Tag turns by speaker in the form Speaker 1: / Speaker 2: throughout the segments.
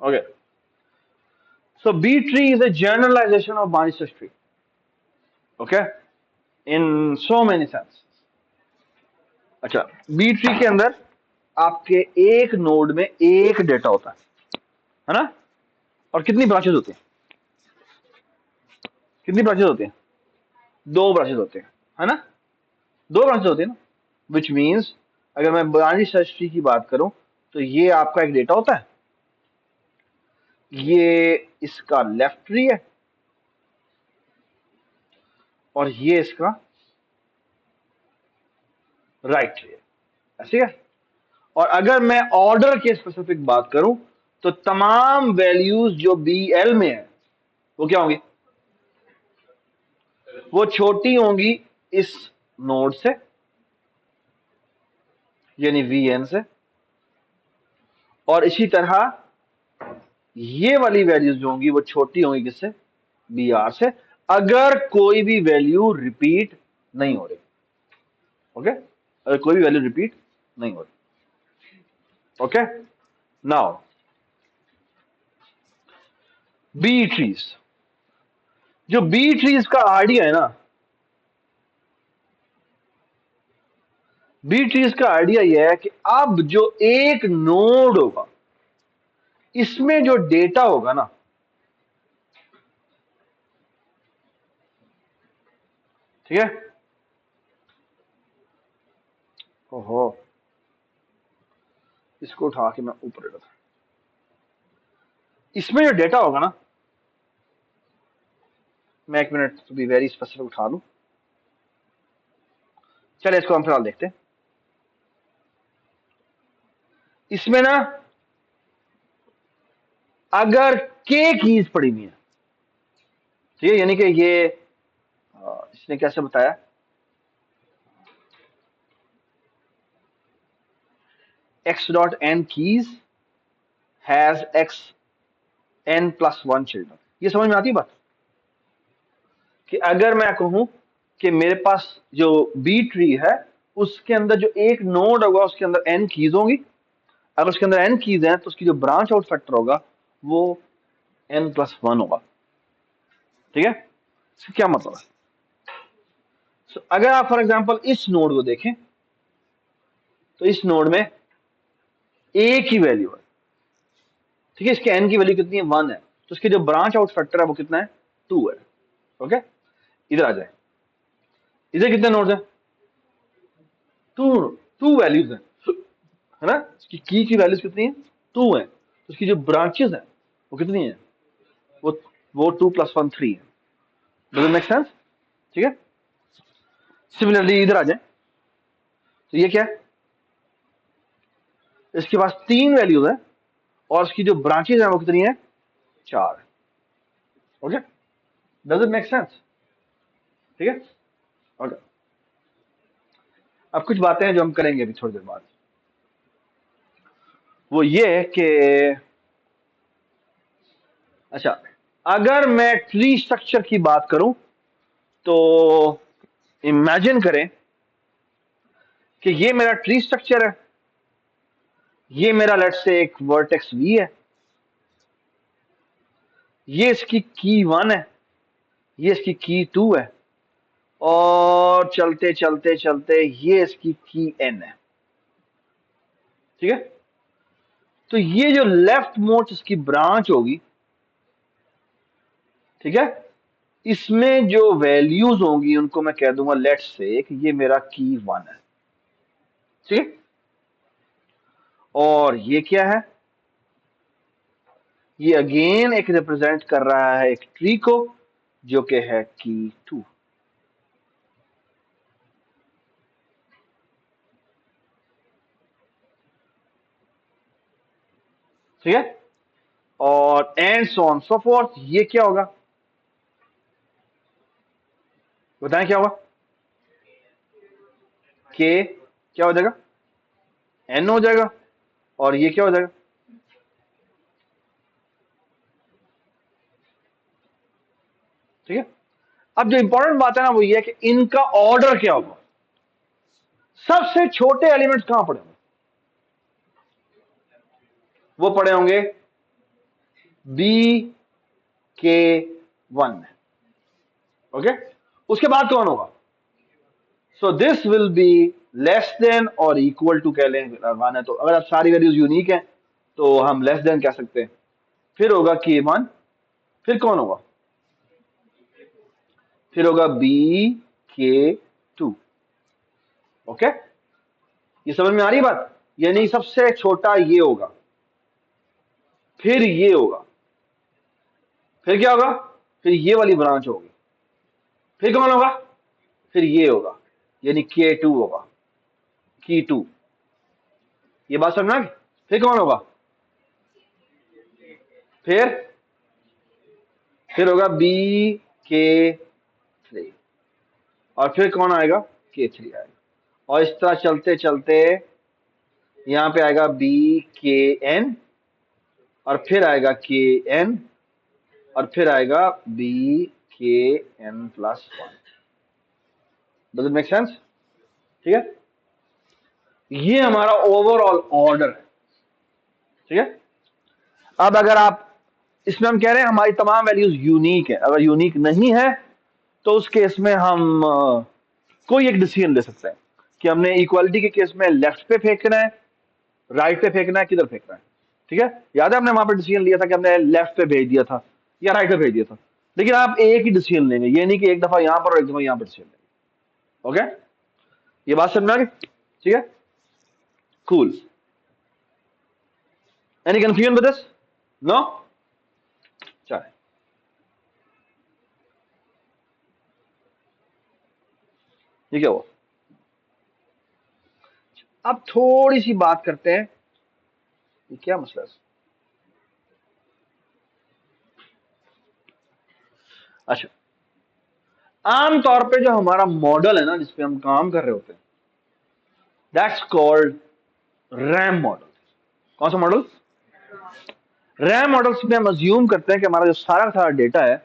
Speaker 1: Okay. So B tree is a generalization of Barney search tree. Okay. In so many sense. अच्छा, B tree के अंदर आपके एक node में एक डेटा होता है ना? और कितनी ब्रांचेस होती हैं? कितनी ब्रांचेस होती हैं? दो ब्रांचेस होते हैं, है ना? दो ब्रांचेस होती है ना, विच मीन्स अगर मैं बाइनरी सर्च ट्री की बात करूं तो ये आपका एक डेटा होता है, ये इसका लेफ्ट ट्री है और ये इसका राइट ट्री है, ऐसे है। और अगर मैं ऑर्डर के स्पेसिफिक बात करूं तो तमाम वैल्यूज जो बी एल में है वो क्या होंगी? वो छोटी होंगी इस नोड से, यानी वी एन से, और इसी तरह ये वाली वैल्यूज जो होंगी वो छोटी होंगी किससे? बी आर से, अगर कोई भी वैल्यू रिपीट नहीं हो रही। ओके, अगर कोई भी वैल्यू रिपीट नहीं हो रही। ओके, नाउ बी ट्रीज, जो बी ट्रीज का आइडिया है ना, बी ट्रीज का आइडिया यह है कि अब जो एक नोड होगा इसमें जो डेटा होगा ना, ठीक है? ओहो, इसको उठा के मैं ऊपर रखा, इसमें जो डेटा होगा ना, मैं एक minute to be very specific उठा लूं, चलिए इसको हम फिलहाल देखते हैं। इसमें ना अगर के कीज पड़ी हुई है, ठीक है, यानी कि ये इसने कैसे बताया, x dot N keys has x n plus one children. ये समझ में आती है बात कि अगर मैं कहूं कि मेरे पास जो बी ट्री है उसके अंदर जो एक नोड होगा उसके अंदर n कीज होंगी, अगर उसके अंदर n कीज हैं तो उसकी जो ब्रांच आउट फैक्टर होगा वो n प्लस वन होगा। ठीक है, इसका क्या मतलब है? अगर आप फॉर एग्जांपल इस नोड को देखें तो इस नोड में एक ही वैल्यू है, ठीक है, इसके n की वैल्यू कितनी है? 1 है, तो इसके जो ब्रांच आउट फैक्टर है वो कितना है? 2 है। ओके, इधर आ जाए, इधर कितने नोड्स हैं? टू, टू वैल्यूज हैं, है ना? इसकी की वैल्यूज कितनी है? 2 है, तो इसकी जो ब्रांचेस हैं वो कितनी है? वो 2 प्लस 1 3 है। Does it make sense? ठीक है, सिमिलरली इधर आ जाए तो ये क्या है? इसके पास 3 वैल्यूज है और इसकी जो ब्रांचेज है वो कितनी है? 4 है। Okay, does it make sense? ठीक है, ओके। अब कुछ बातें हैं जो हम करेंगे अभी थोड़ी देर बाद, वो ये कि अच्छा, अगर मैं ट्री स्ट्रक्चर की बात करूं तो इमेजिन करें कि ये मेरा ट्री स्ट्रक्चर है, ये मेरा लेट्स से एक वर्टेक्स वी है, ये इसकी की 1 है, ये इसकी की 2 है, और चलते चलते चलते ये इसकी की n है। ठीक है, तो ये जो लेफ्ट मोस्ट इसकी ब्रांच होगी, ठीक है, इसमें जो वैल्यूज होंगी उनको मैं कह दूंगा लेट्स से कि ये मेरा की 1 है। ठीक है, और ये क्या है? ये अगेन एक रिप्रेजेंट कर रहा है एक ट्री को जो कि है की 2। ठीक है, और and so on so fourth, ये क्या होगा? बताएं क्या होगा? के क्या हो जाएगा? एन हो जाएगा, और ये क्या हो जाएगा? ठीक है, अब जो इंपॉर्टेंट बात है ना वो ये है कि इनका ऑर्डर क्या होगा? सबसे छोटे एलिमेंट्स कहां पड़े होंगे? वो पड़े होंगे बी के 1 में। ओके, उसके बाद कौन होगा? So this will be less than और इक्वल टू कह लें लगाना है तो, अगर आप सारी वैल्यूज यूनिक हैं तो हम लेस देन कह सकते हैं। फिर होगा K1, फिर कौन होगा? फिर होगा BK2। ओके, ये समझ में आ रही है बात? यानी सबसे छोटा ये होगा, फिर ये होगा, फिर क्या होगा? फिर ये वाली ब्रांच होगी, फिर कौन होगा? फिर ये होगा, यानी K2 होगा, K2। ये बात समझना? फिर कौन होगा? फिर होगा BK3, और फिर कौन आएगा? K3 आएगा, और इस तरह चलते चलते यहां पे आएगा BKN, और फिर आएगा KN, और फिर आएगा BKN+1। Does it make sense? ठीक है, ये हमारा ओवरऑल ऑर्डर है। ठीक है, अब अगर आप इसमें हम कह रहे हैं हमारी तमाम वैल्यूज यूनिक है, अगर यूनिक नहीं है तो उस केस में हम कोई एक डिसीजन ले सकते हैं कि हमने इक्वालिटी के केस में लेफ्ट पे फेंकना है, राइट पे फेंकना है, किधर फेंकना है। ठीक है, याद है हमने वहां पर डिसीजन लिया था कि हमने लेफ्ट पे भेज दिया था या राइट पे भेज दिया था, लेकिन आप एक ही डिसीजन लेंगे, ये नहीं कि एक दफा यहां पर और एक दफा यहां पर डिसीजन लेंगे। ओके, ये बात समझ में आ गई? ठीक है, cool. Any confusion with this? No? चले, ये क्या हुआ? अब थोड़ी सी बात करते हैं, ये क्या मसला है? अच्छा, आमतौर पे जो हमारा मॉडल है ना जिसपे हम काम कर रहे होते हैं, दैट्स कॉल्ड रैम मॉडल। कौन सा मॉडल? रैम मॉडल्स में हम अज्यूम करते हैं कि हमारा जो सारा का सारा डेटा है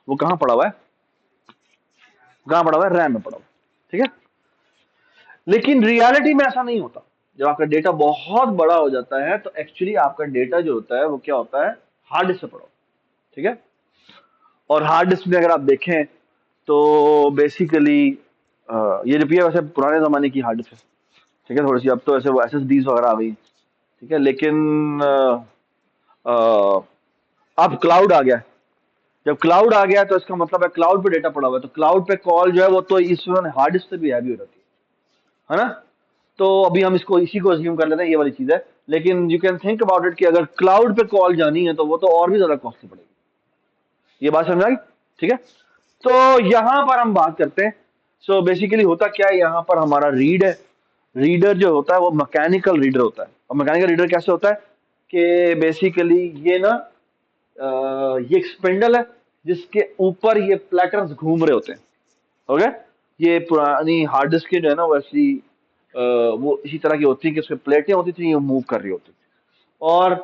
Speaker 1: वो कहां पड़ा हुआ है? कहां पड़ा हुआ है? रैम में पड़ा हुआ है। ठीक है, लेकिन रियलिटी में ऐसा नहीं होता। जब आपका डेटा बहुत बड़ा हो जाता है तो एक्चुअली आपका डेटा जो होता है वो क्या होता है? हार्ड डिस्क से पड़ा होता है। ठीक है, और हार्ड डिस्क में अगर आप देखें तो बेसिकली ये रिपिया वैसे पुराने जमाने की हार्ड डिस्क है। ठीक है, थोड़ी सी अब तो ऐसे वो SSDs वगैरह आ गई। ठीक है, लेकिन अब क्लाउड आ गया। जब क्लाउड आ गया तो इसका मतलब है क्लाउड पे डेटा पड़ा हुआ है, तो क्लाउड पे कॉल जो है वो तो इस हार्ड डिस्क से भी हैवी हो जाती है ना? तो अभी हम इसको इसी को अज्यूम कर लेते हैं, ये वाली चीज है। लेकिन you can think about it कि अगर क्लाउड पे कॉल जानी है तो वो तो और भी ज्यादा कॉस्टली पड़ेगी। ये बात समझ आई? ठीक है, तो यहां पर हम बात करते हैं। सो बेसिकली होता क्या है, यहां पर हमारा रीड है। रीडर जो होता है वो मैकेनिकल रीडर होता है। और मैकेनिकल रीडर कैसे होता है कि बेसिकली ये ना ये एक स्पिंडल है जिसके ऊपर ये प्लेटर्स घूम रहे होते हैं। ओके, ये पुरानी हार्ड डिस्क के जो है ना वैसी वो इसी तरह की होती है कि उसमें प्लेटें होती थी, ये मूव कर रही होती थी। और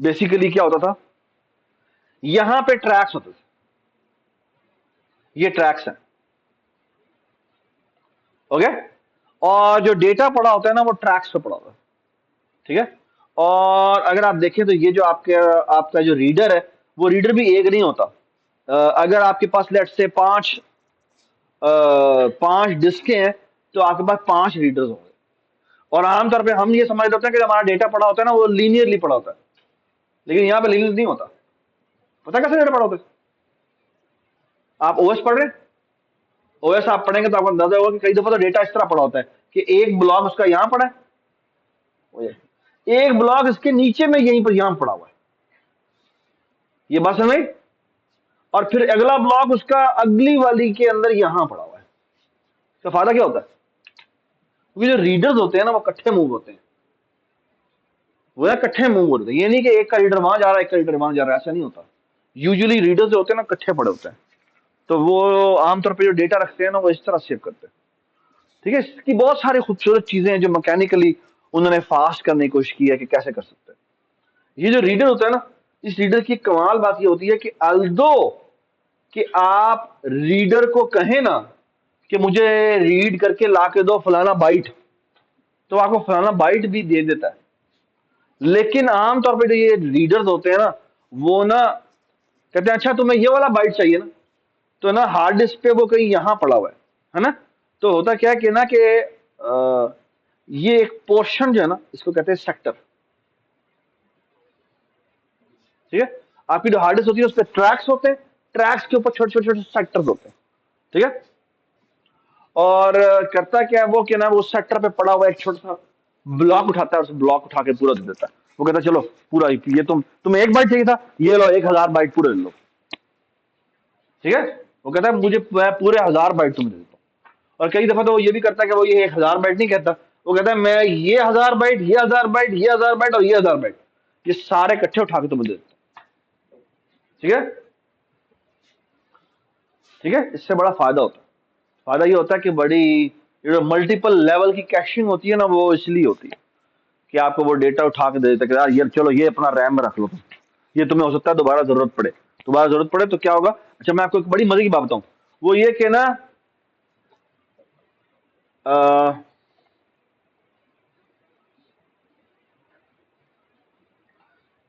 Speaker 1: बेसिकली क्या होता था, यहां पे ट्रैक्स होते थे, ये ट्रैक्स हैं। ओके, और जो डेटा पड़ा होता है ना वो ट्रैक्स पे पड़ा होता है। ठीक है, और अगर आप देखें तो ये जो आपके आपका जो रीडर है वो रीडर भी एक नहीं होता। अगर आपके पास लेट से पांच डिस्कें हैं तो आपके पास 5 रीडर्स होंगे। और आमतौर पे हम ये समझ रहे होते हैं कि हमारा डेटा पड़ा होता है ना वो लीनियरली पड़ा होता है, लेकिन यहाँ पे लीनियर नहीं होता। पता कैसे डेटा पड़ा होता है? आप ओएस पढ़ रहे हैं, ओएस आप पढ़ेंगे तो आपको अंदाजा होगा कि कई दफा तो डेटा इस तरह पड़ा होता है कि एक ब्लॉक उसका यहाँ पड़ा है, एक ब्लॉक इसके नीचे में यहीं पर यहाँ पड़ा हुआ है। ये बात समझ आई? और फिर अगला ब्लॉक उसका अगली वाली के अंदर यहां पड़ा हुआ है। तो फायदा क्या होता है? क्योंकि जो रीडर्स होते हैं ना वो इकट्ठे मूव होते हैं, वो ना इकट्ठे मूव होते हैं। ये नहीं कि एक का रीडर वहां जा रहा है एक का रीडर वहां जा रहा है, ऐसा नहीं होता। यूजुअली रीडर्स जो होते हैं ना इकट्ठे पड़े होते हैं, तो वो आमतौर पर जो डेटा रखते हैं ना वो इस तरह सेव करते हैं। ठीक है, इसकी बहुत सारी खूबसूरत चीजें हैं जो मैकेनिकली उन्होंने फास्ट करने की कोशिश की है कि कैसे कर सकते हैं। ये जो रीडर होता है ना, इस रीडर की कमाल बात ये होती है कि अल्दो कि आप रीडर को कहें ना कि मुझे रीड करके ला के दो फलाना बाइट, तो आपको फलाना बाइट भी दे देता है। लेकिन आमतौर पर जो ये रीडर्स होते हैं ना, वो ना कहते हैं अच्छा तुम्हें ये वाला बाइट चाहिए ना, तो ना हार्ड डिस्क पे वो कहीं यहाँ पड़ा हुआ है ना। तो होता क्या है कि ना कि ये एक पोर्शन जो है ना, इसको कहते हैं सेक्टर। ठीक है, आपकी जो हार्ड डिस्क होती है उस पर ट्रैक्स होते हैं, ट्रैक्स के ऊपर छोटे छोटे छोटे सेक्टर्स होते हैं। ठीक है, और करता क्या है वो कि ना वो सेक्टर पे पड़ा हुआ एक छोटा सा ब्लॉक उठाता है, उस ब्लॉक उठा के पूरा दे देता है। वो कहता है चलो पूरा ये तुम्हें एक बाइट चाहिए था, ये लो 1000 बाइट पूरे ले लो। ठीक है, वो कहता है मुझे मैं पूरे 1000 बाइट तुम्हें दे देता हूँ। और कई दफा तो वो ये भी करता है कि वो ये 1000 बाइट नहीं कहता, वो कहता है मैं ये 1000 बाइट, ये 1000 बाइट, ये 1000 बाइट और ये 1000 बाइट, ये सारे इकट्ठे उठा के तुम्हें दे देता हूँ। ठीक है, ठीक है, इससे बड़ा फायदा होता है। फायदा ये होता है कि बड़ी जो मल्टीपल लेवल की कैशिंग होती है ना, वो इसलिए होती है कि आपको वो डेटा उठा के दे देता है कि यार ये चलो ये अपना रैम में रख लो तुम, ये तुम्हें हो सकता है दोबारा जरूरत पड़े तो क्या होगा। अच्छा मैं आपको एक बड़ी मजे की बात बताऊं, वो ये कि ना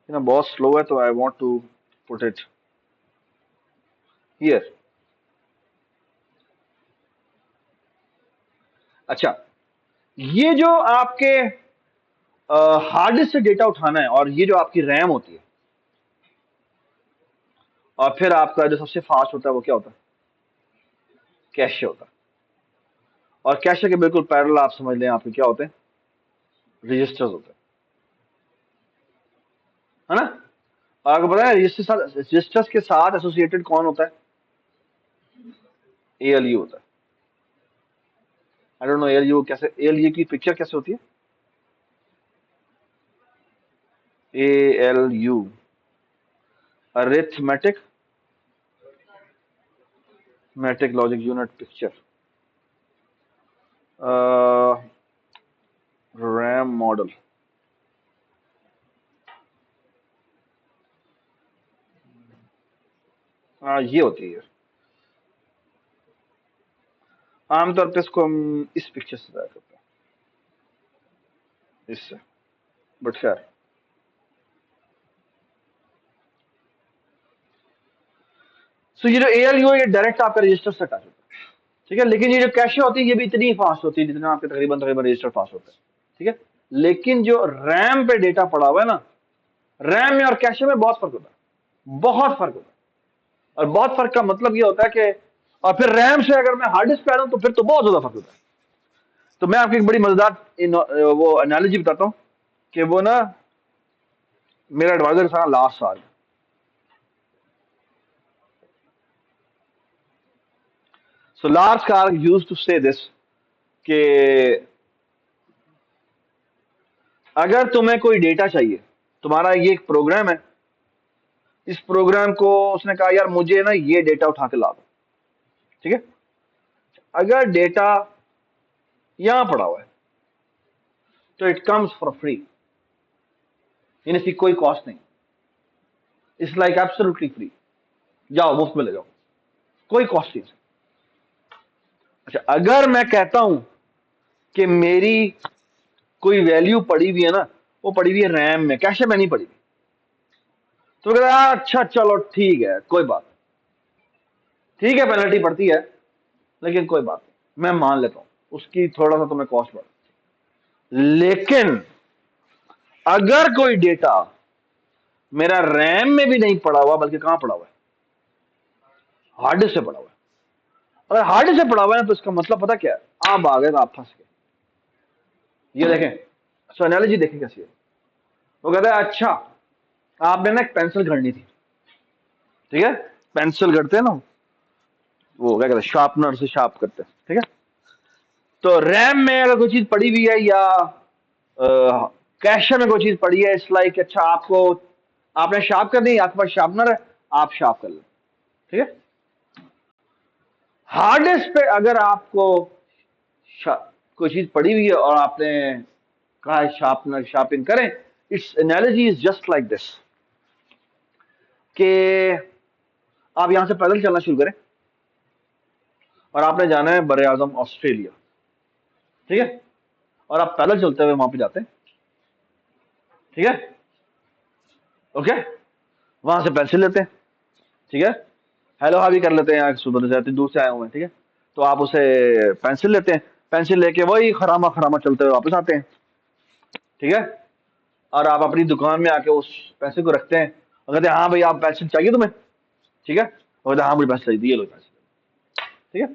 Speaker 1: बहुत स्लो है तो I want to put it here. अच्छा, ये जो आपके हार्ड डिस्क से डेटा उठाना है, और ये जो आपकी रैम होती है, और फिर आपका जो सबसे फास्ट होता है वो क्या होता है, कैशे होता है। और कैशे के बिल्कुल पैरेलल आप समझ लें आपके क्या होते हैं, रजिस्टर्स होते हैं, है ना। और आपको पता है रजिस्टर्स के साथ एसोसिएटेड कौन होता है, एएलयू होता है। आई डोंट नो एएलयू कैसे, एएलयू की पिक्चर कैसे होती है, ALU arithmetic metric logic unit picture, RAM model. हाँ ये होती है, आमतौर पे इसको हम इस पिक्चर से तैयार करते हैं, इससे, बट खैर। सो ये जो एएलयू है ये डायरेक्ट आपका रजिस्टर से अटैच होता है। ठीक है, लेकिन ये जो कैशे होती है ये भी इतनी फास्ट होती है जितना आपके तकरीबन तकरीबन रजिस्टर फास्ट होता है। ठीक है, लेकिन जो रैम पे डेटा पड़ा हुआ है ना, रैम में और कैशे में बहुत फर्क होता है, बहुत फर्क होता है। और बहुत फर्क का मतलब ये होता है कि, और फिर रैम से अगर मैं हार्ड डिस्क पे आ रहा हूं तो फिर तो बहुत ज्यादा फर्क होता है। तो मैं आपको एक बड़ी मजेदार वो एनालॉजी बताता हूं कि वो ना मेरा एडवाइजर था लास्ट साल। So last car use to say this कि अगर तुम्हें कोई डेटा चाहिए, तुम्हारा ये एक प्रोग्राम है, इस प्रोग्राम को उसने कहा यार मुझे ना ये डेटा उठा के ला दो। ठीक है, अगर डेटा यहां पड़ा हुआ है तो इट कम्स फॉर फ्री, यानी इसकी कोई कॉस्ट नहीं, इट्स लाइक एब्सोल्युटली फ्री, जाओ मुफ्त में ले जाओ, कोई कॉस्ट नहीं। अच्छा अगर मैं कहता हूं कि मेरी कोई वैल्यू पड़ी हुई है ना, वो पड़ी हुई है रैम में, कैशे में नहीं पड़ी हुई, तो कहता है अच्छा चलो ठीक है कोई बात, ठीक है पेनल्टी पड़ती है लेकिन कोई बात नहीं, मैं मान लेता हूं उसकी थोड़ा सा तुम्हें कॉस्ट बढ़। लेकिन अगर कोई डेटा मेरा रैम में भी नहीं पड़ा हुआ बल्कि कहां पड़ा हुआ है, हार्ड डिस्क से पड़ा हुआ है, अगर हार्ड डिस्क से पड़ा हुआ है तो इसका मतलब पता क्या है, आप आ गए तो आप फंस गए। ये देखें, सो एनालॉजी देखें कैसी है। वो कहता है अच्छा आपने ना एक पेंसिल गढ़नी थी, ठीक है, पेंसिल गढ़ते हैं ना, वो क्या कहते हैं शार्पनर से शार्प करते हैं। ठीक है, तो रैम में अगर कोई चीज पड़ी हुई है या कैशे में कोई चीज पड़ी है, इट्स लाइक अच्छा आपको, आपने शार्प कर दी, आपके पास शार्पनर है, आप शार्प कर लें। ठीक है, हार्ड डिस्क पे अगर आपको कोई चीज पड़ी हुई है और आपने कहा है शार्पनर शार्पिंग करें, it's analogy is just like this कि आप यहां से पैदल चलना शुरू करें और आपने जाना है बरे आजम ऑस्ट्रेलिया। ठीक है, और आप पैदल चलते हुए वहां पे जाते हैं, ठीक है, ओके, वहां से पेंसिल लेते हैं, ठीक है, हेलो हावी कर लेते हैं, यहाँ सुबह से दूर से आए हुए हैं, ठीक है, तो आप उसे पेंसिल लेते हैं, पेंसिल लेके वही खरामा खरामा चलते हुए वापस आते हैं, ठीक है, और आप अपनी दुकान में आके उस पैसे को रखते हैं और कहते हैं हाँ भाई आप पेंसिल चाहिए तुम्हें, ठीक है, और कहते हैं हाँ मुझे पेंसिल चाहिए, ये लो पेंसिल, ठीक है।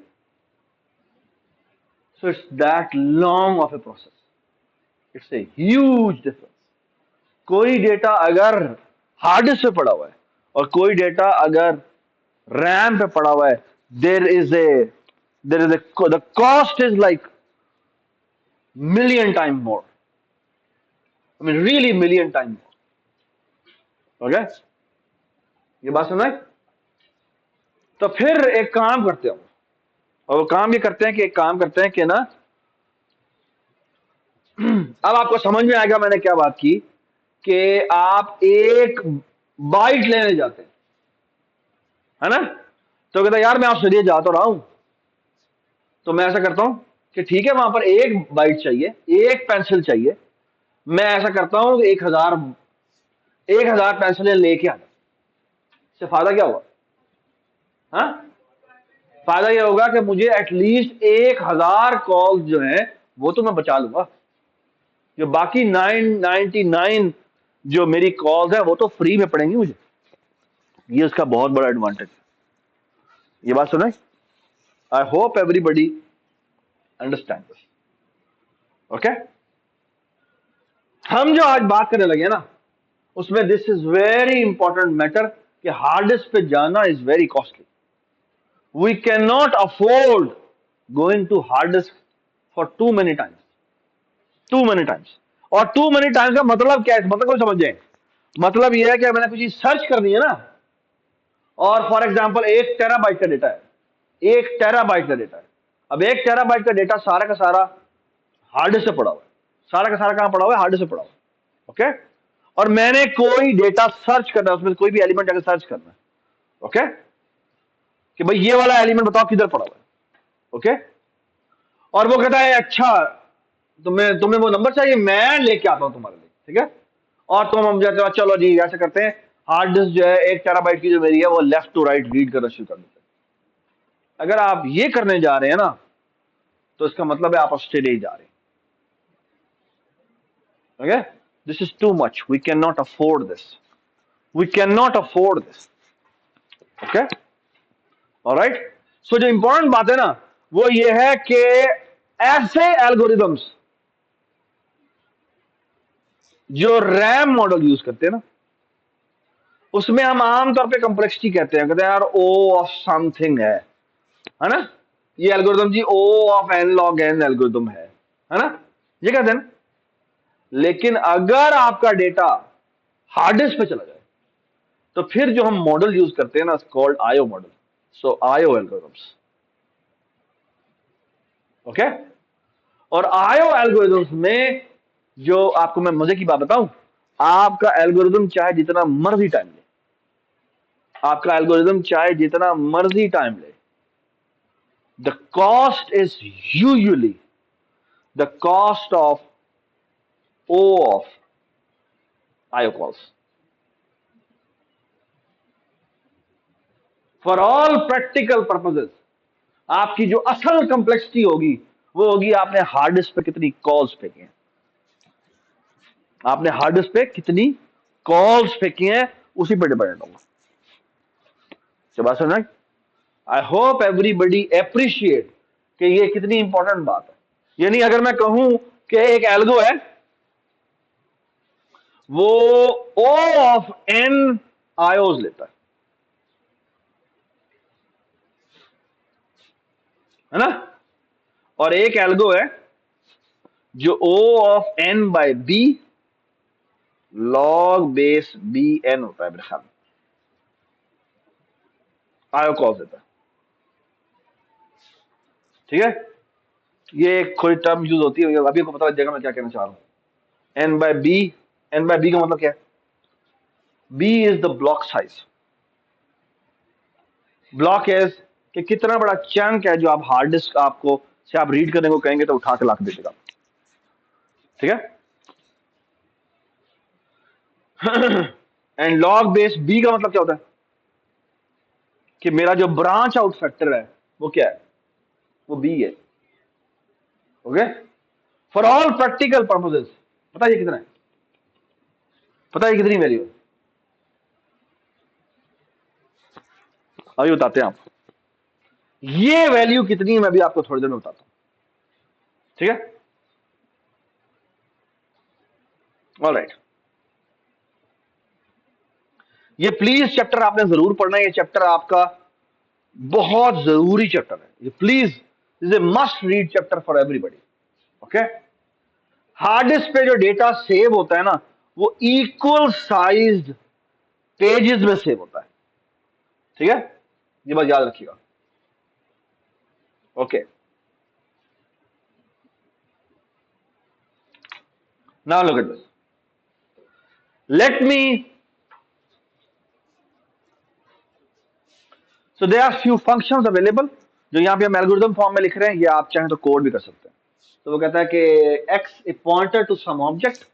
Speaker 1: So it's that long off a process, it's a huge difference. कोई डेटा अगर हार्ड डिस्क पे पड़ा हुआ है और कोई डेटा अगर रैम पे पड़ा हुआ है, there is a the cost is like million time more. I mean, really million time more. Okay? ये बात सुना है? तो फिर एक काम करते हो, और वो काम ये करते हैं कि एक काम करते हैं कि ना, अब आपको समझ में आएगा मैंने क्या बात की, कि आप एक बाइट लेने जाते हैं, है ना, तो कहता यार मैं ऑस्ट्रेलिया जा तो रहा हूं, तो मैं ऐसा करता हूं कि ठीक है वहां पर एक बाइट चाहिए, एक पेंसिल चाहिए, मैं ऐसा करता हूं कि 1000 पेंसिलें लेके आता, इससे फायदा क्या हुआ? हाँ, फायदा यह होगा कि मुझे एटलीस्ट 1000 कॉल्स जो हैं वो तो मैं बचा लूंगा, जो बाकी 999 जो मेरी कॉल्स हैं वो तो फ्री में पड़ेंगी मुझे। ये उसका बहुत बड़ा एडवांटेज है। ये बात सुनाई? I hope everybody understand this, okay. हम जो आज बात करने लगे ना, उसमें this is very important matter कि हार्ड डिस्क पे जाना is very costly. We can not afford going to hard disk for too many times, too many times. और टू मेनी टाइम्स का मतलब क्या है? मतलब कोई समझ जाए, मतलब यह है कि मैंने कुछ चीज सर्च करनी है ना, और फॉर एग्जांपल 1 टेराबाइट का डेटा है, 1 टेराबाइट का डेटा है। अब 1 टेराबाइट का डेटा सारा का सारा हार्ड डिस्क से पड़ा हुआ है, सारा का सारा कहां पड़ा हुआ है? हार्ड डिस्क से पड़ा हुआ है, ओके। और मैंने कोई डेटा सर्च करना है, उसमें कोई भी एलिमेंट अगर सर्च करना है, ओके, कि भाई ये वाला एलिमेंट बताओ किधर पड़ा हुआ है, ओके। और वो कहता है अच्छा तुम्हें वो नंबर चाहिए, मैं लेके आता हूं तुम्हारे लिए, ठीक है। और तुम हम जाते हो, चलो जी ऐसा करते हैं, हार्ड डिस्क जो है 1 टेराबाइट की जो मेरी है वो लेफ्ट टू राइट रीड करना शुरू कर देते हैं। अगर आप ये करने जा रहे हैं ना, तो इसका मतलब है आप ऑस्ट्रेलिया ही जा रहे हैं, okay. This is too much, we can not afford this, we can not afford this, okay, alright. So जो इंपॉर्टेंट बात है ना, वो ये है कि ऐसे एल्गोरिदम्स जो रैम मॉडल यूज करते हैं ना, उसमें हम आमतौर पे कॉम्प्लेक्सिटी कहते हैं यार ओ ऑफ समथिंग है ना, ये algorithm G O of N log N algorithm है ना, ये कहते हैं ना। लेकिन अगर आपका डेटा हार्ड डिस्क पे चला जाए, तो फिर जो हम मॉडल यूज करते हैं ना, कॉल्ड आईओ मॉडल, सो आईओ एल्गोरिदम्स, ओके। और आईओ एल्गोरिदम्स में जो आपको मैं मजे की बात बताऊं, आपका एल्गोरिदम चाहे जितना मर्जी टाइम ले, आपका एल्गोरिदम चाहे जितना मर्जी टाइम ले, the cost is usually the cost of O of IO calls. For all practical purposes आपकी जो असल कंप्लेक्सिटी होगी वो होगी आपने हार्ड डिस्क पे कितनी कॉल्स फेंकी हैं, आपने हार्ड डिस्क पे कितनी कॉल्स फेंकी हैं, उसी पर डिपेंडेंट होगा। बात सुन रहे? आई होप एवरीबडी एप्रिशिएट कि ये कितनी इंपॉर्टेंट बात है। यानी अगर मैं कहूं कि एक एल्गो है, वो ओ ऑफ एन आयोज लेता है ना, और एक एल्गो है जो O of N by B log base B N होता है, मेरे ख्याल में आयो कॉल्स देता है, ठीक है। ये एक थोड़ी टर्म यूज होती है, अभी आपको पता लग जाएगा मैं क्या कहना चाह रहा हूं। N by B, N by B का मतलब क्या है? B is the block size, block है कि कितना बड़ा चंक है जो आप हार्ड डिस्क आपको से आप रीड करने को कहेंगे तो उठा के ला के दे देगा, ठीक है। एंड लॉग बेस बी का मतलब क्या होता है कि मेरा जो ब्रांच आउट फैक्टर है वो क्या है, वो बी है। Okay, for all practical purposes बताइए कितना है, बताइए कितनी वैल्यू है, अभी बताते हैं आप। ये वैल्यू कितनी है मैं भी आपको थोड़ी देर में बताता हूं, ठीक है। ऑलराइट, ये प्लीज चैप्टर आपने जरूर पढ़ना है, ये चैप्टर आपका बहुत जरूरी चैप्टर है, ये please is a must read chapter for everybody. Okay, hard disk पे जो डेटा सेव होता है ना वो इक्वल साइज्ड पेजेस में सेव होता है, ठीक है, ये बात याद रखिएगा। Okay, now look at this, let me, so there are few functions available जो यहां पे हम एल्गोरिथम फॉर्म में लिख रहे हैं, ये आप चाहें तो कोड भी कर सकते हैं। तो वो कहता है कि X a pointer to some object,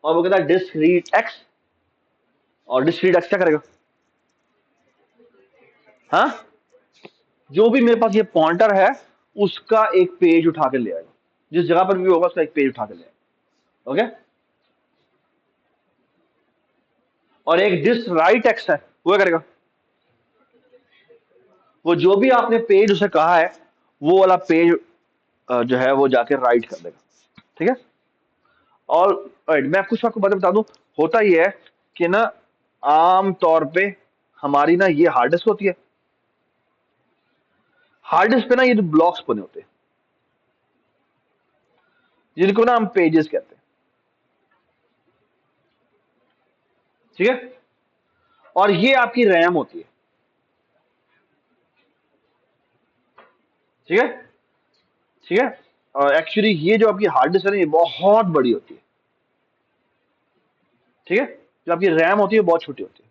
Speaker 1: और वो कहता है डिस्क रीड एक्स, और डिस्क रीड एक्स क्या करेगा, हाँ, जो भी मेरे पास ये पॉइंटर है उसका एक पेज उठा के ले आएगा, जिस जगह पर भी होगा उसका एक पेज उठा के ले आएगा। ओके, और एक डिस्क राइट एक्स है, वो क्या करेगा, वो जो भी आपने पेज उसे कहा है वो वाला पेज जो है वो जाके राइट कर देगा, ठीक है। और मैं कुछ आपको बता दूं, होता ये है कि ना आम तौर पे हमारी ना ये हार्ड डिस्क होती है, हार्ड डिस्क पे ना ये जो ब्लॉक्स बने होते हैं जिनको ना हम पेजेस कहते हैं, ठीक है। और ये आपकी रैम होती है, ठीक है, ठीक है। और एक्चुअली ये जो आपकी हार्ड डिस्क है ना ये बहुत बड़ी होती है, ठीक है, जो आपकी रैम होती है बहुत छोटी होती है,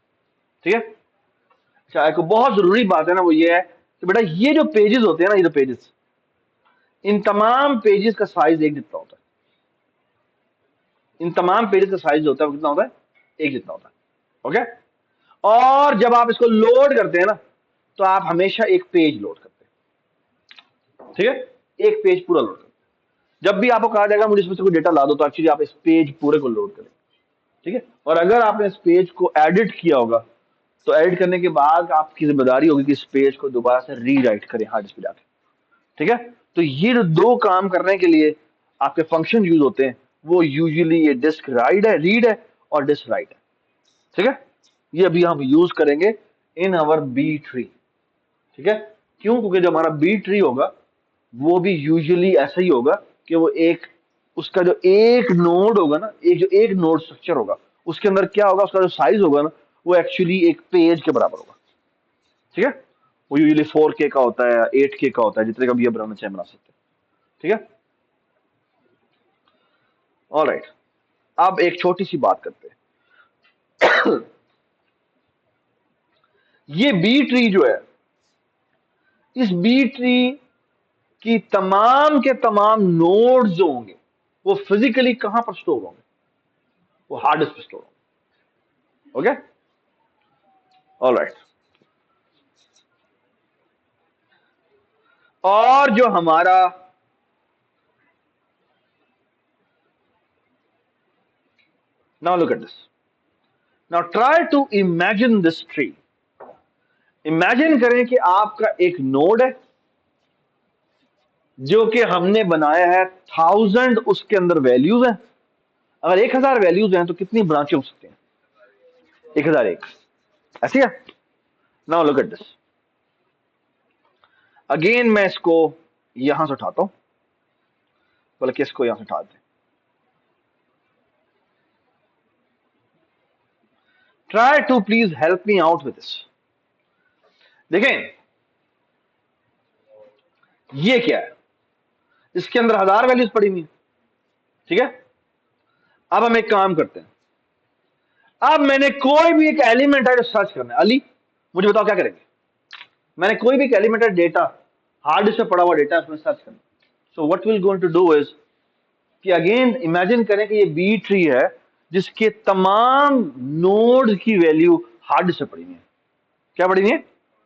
Speaker 1: ठीक है। अच्छा, एक बहुत जरूरी बात है ना वो ये है कि बेटा ये जो पेजेस होते हैं ना, ये जो पेजेस, इन तमाम पेजेस का साइज एक जितना होता है, इन तमाम पेजेस का साइज होता है वो कितना होता है, एक जितना होता है। ओके, और जब आप इसको लोड करते हैं ना तो आप हमेशा एक पेज लोड करते हैं, ठीक है, एक पेज पूरा लोड करते हैं। जब भी आपको कहा जाएगा मुझे इसमें से कोई डेटा ला दो तो एक्चुअली आप इस पेज पूरे को लोड करें, ठीक है। और अगर आपने इस पेज को एडिट किया होगा तो एडिट करने के बाद आपकी जिम्मेदारी होगी कि इस पेज को दोबारा से रीराइट करें हार्ड डिस्क पे जाके, ठीक है। तो ये जो दो काम करने के लिए आपके फंक्शन यूज होते हैं वो यूजुअली ये डिस्क राइट है, रीड है, और डिस्क राइट है, ठीक है। ये अभी हम यूज करेंगे इन अवर बी ट्री, ठीक है। क्यों, क्योंकि जो हमारा बी ट्री होगा वो भी यूजुअली ऐसा ही होगा कि वो एक, उसका जो एक नोड होगा ना, एक जो एक नोड स्ट्रक्चर होगा उसके अंदर क्या होगा, उसका जो साइज होगा ना वो एक्चुअली एक पेज के बराबर होगा, ठीक है। वो यूजुअली 4K का होता है, 8K का होता है, जितने का भी आप बनाना चाहे बना सकते हैं, ठीक है। ऑलराइट, अब एक छोटी सी बात करते हैं। ये बी ट्री जो है, इस बी ट्री की तमाम के तमाम नोड्स जो होंगे वो फिजिकली कहां पर स्टोर होंगे, वो हार्ड डिस्क पर स्टोर होंगे। ओके, ऑलराइट, और जो हमारा now look at this, now try to imagine this tree, imagine करें कि आपका एक नोड है जो कि हमने बनाया है 1000 उसके अंदर वैल्यूज हैं, अगर 1000 वैल्यूज हैं तो कितनी ब्रांचें हो सकती हैं, 1001, ऐसी है। Now look at this, again मैं इसको यहां से उठाता हूं, बल्कि इसको यहां से उठा दें, try to please help me out with this. देखें ये क्या है, इसके अंदर 1000 वैल्यूज पड़ी हुई है, ठीक है। अब हम एक काम करते हैं, अब मैंने कोई भी एक एलिमेंट है जो सर्च करना है, अली मुझे बताओ क्या करेंगे, मैंने कोई भी एक एलिमेंट डेटा हार्ड डिस्क पे पड़ा हुआ डेटा उसमें सर्च करना, so what will going to do is कि अगेन इमेजिन करें कि ये बी ट्री है जिसके तमाम नोड की वैल्यू हार्ड डिस्क पड़ी हुई है। क्या पड़ी हुई है?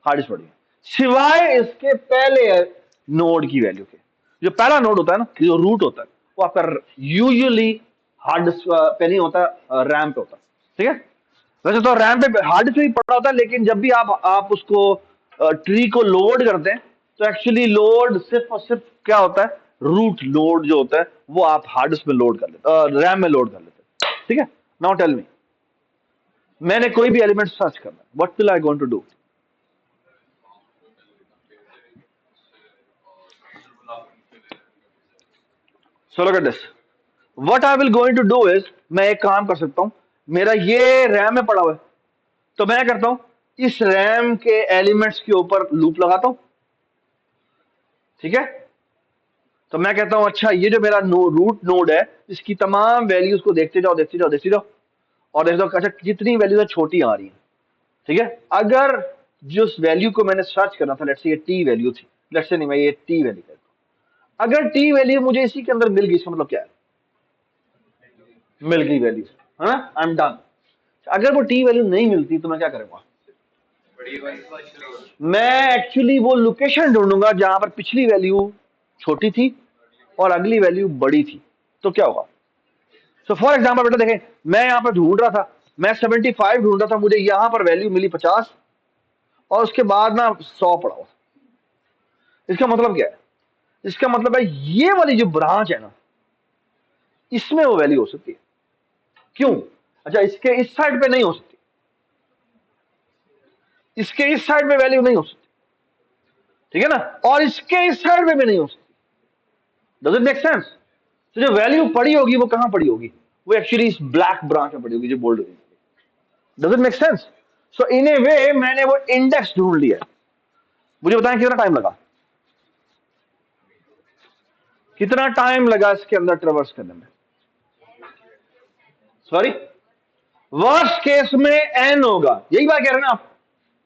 Speaker 1: हार्ड डिस्क पड़ी हुई है, सिवाय इसके पहले नोड की वैल्यू के। जो पहला नोड होता है ना, जो रूट होता है, वो आपका यूजुअली हार्ड डिस्क पे नहीं होता, रैम पे होता है। ठीक है, वैसे तो रैम पे हार्ड डिस्क भी पड़ा होता है, लेकिन जब भी आप उसको ट्री को लोड करते हैं तो एक्चुअली लोड सिर्फ और सिर्फ क्या होता है, रूट लोड जो होता है वो आप हार्ड डिस्क में लोड कर लेते, रैम में लोड कर लेते हैं। ठीक है, नाउ टेल मी, मैंने कोई भी एलिमेंट सर्च करना है, what will I going to do? So look at this, what I will going to do is, मैं एक काम कर सकता हूं, मेरा ये रैम में पड़ा हुआ है, तो मैं करता हूं इस रैम के एलिमेंट्स के ऊपर लूप लगाता हूं। ठीक है, तो मैं कहता हूं अच्छा ये जो मेरा रूट नोड है, इसकी तमाम वैल्यूज को देखते जाओ देखते जाओ देखते जाओ, और देखते जाओ अच्छा जितनी वैल्यूज है छोटी आ रही है। ठीक है, अगर जिस वैल्यू को मैंने सर्च करना था, लेट्स से ये टी वैल्यू थी, लेट्स से नहीं, मैं ये टी वैल्यू कहता हूं, अगर टी वैल्यू मुझे इसी के अंदर मिल गई, इसका मतलब क्या है? मिल गई वैल्यू, है ना, आई एम डन। अगर वो टी वैल्यू नहीं मिलती तो मैं क्या करूंगा? मैं एक्चुअली वो लोकेशन ढूंढूंगा जहां पर पिछली वैल्यू छोटी थी और अगली वैल्यू बड़ी थी। तो क्या होगा? सो फॉर एग्जाम्पल बेटा देखें, मैं यहां पर ढूंढ रहा था, मैं 75 ढूंढ रहा था, मुझे यहां पर वैल्यू मिली 50, और उसके बाद ना 100 पड़ा हुआ। इसका मतलब क्या है? इसका मतलब है ये वाली जो ब्रांच है ना, इसमें वो वैल्यू हो सकती है। क्यों? अच्छा, इसके इस साइड पे नहीं हो सकती, इसके इस साइड पे वैल्यू नहीं हो सकती, ठीक है ना, और इसके इस साइड पे भी नहीं हो सकती। Does it make sense? तो जो वैल्यू पड़ी होगी वो कहां पड़ी होगी? वो एक्चुअली इस ब्लैक ब्रांच में पड़ी होगी जो बोल्ड होगी। Does it make sense? So in a way मैंने वो इंडेक्स ढूंढ लिया। मुझे बताएं कितना टाइम लगा, कितना टाइम लगा इसके अंदर ट्रेवर्स करने में? सॉरी, वर्स्ट केस में एन होगा, यही बात कह रहे हैं ना आप,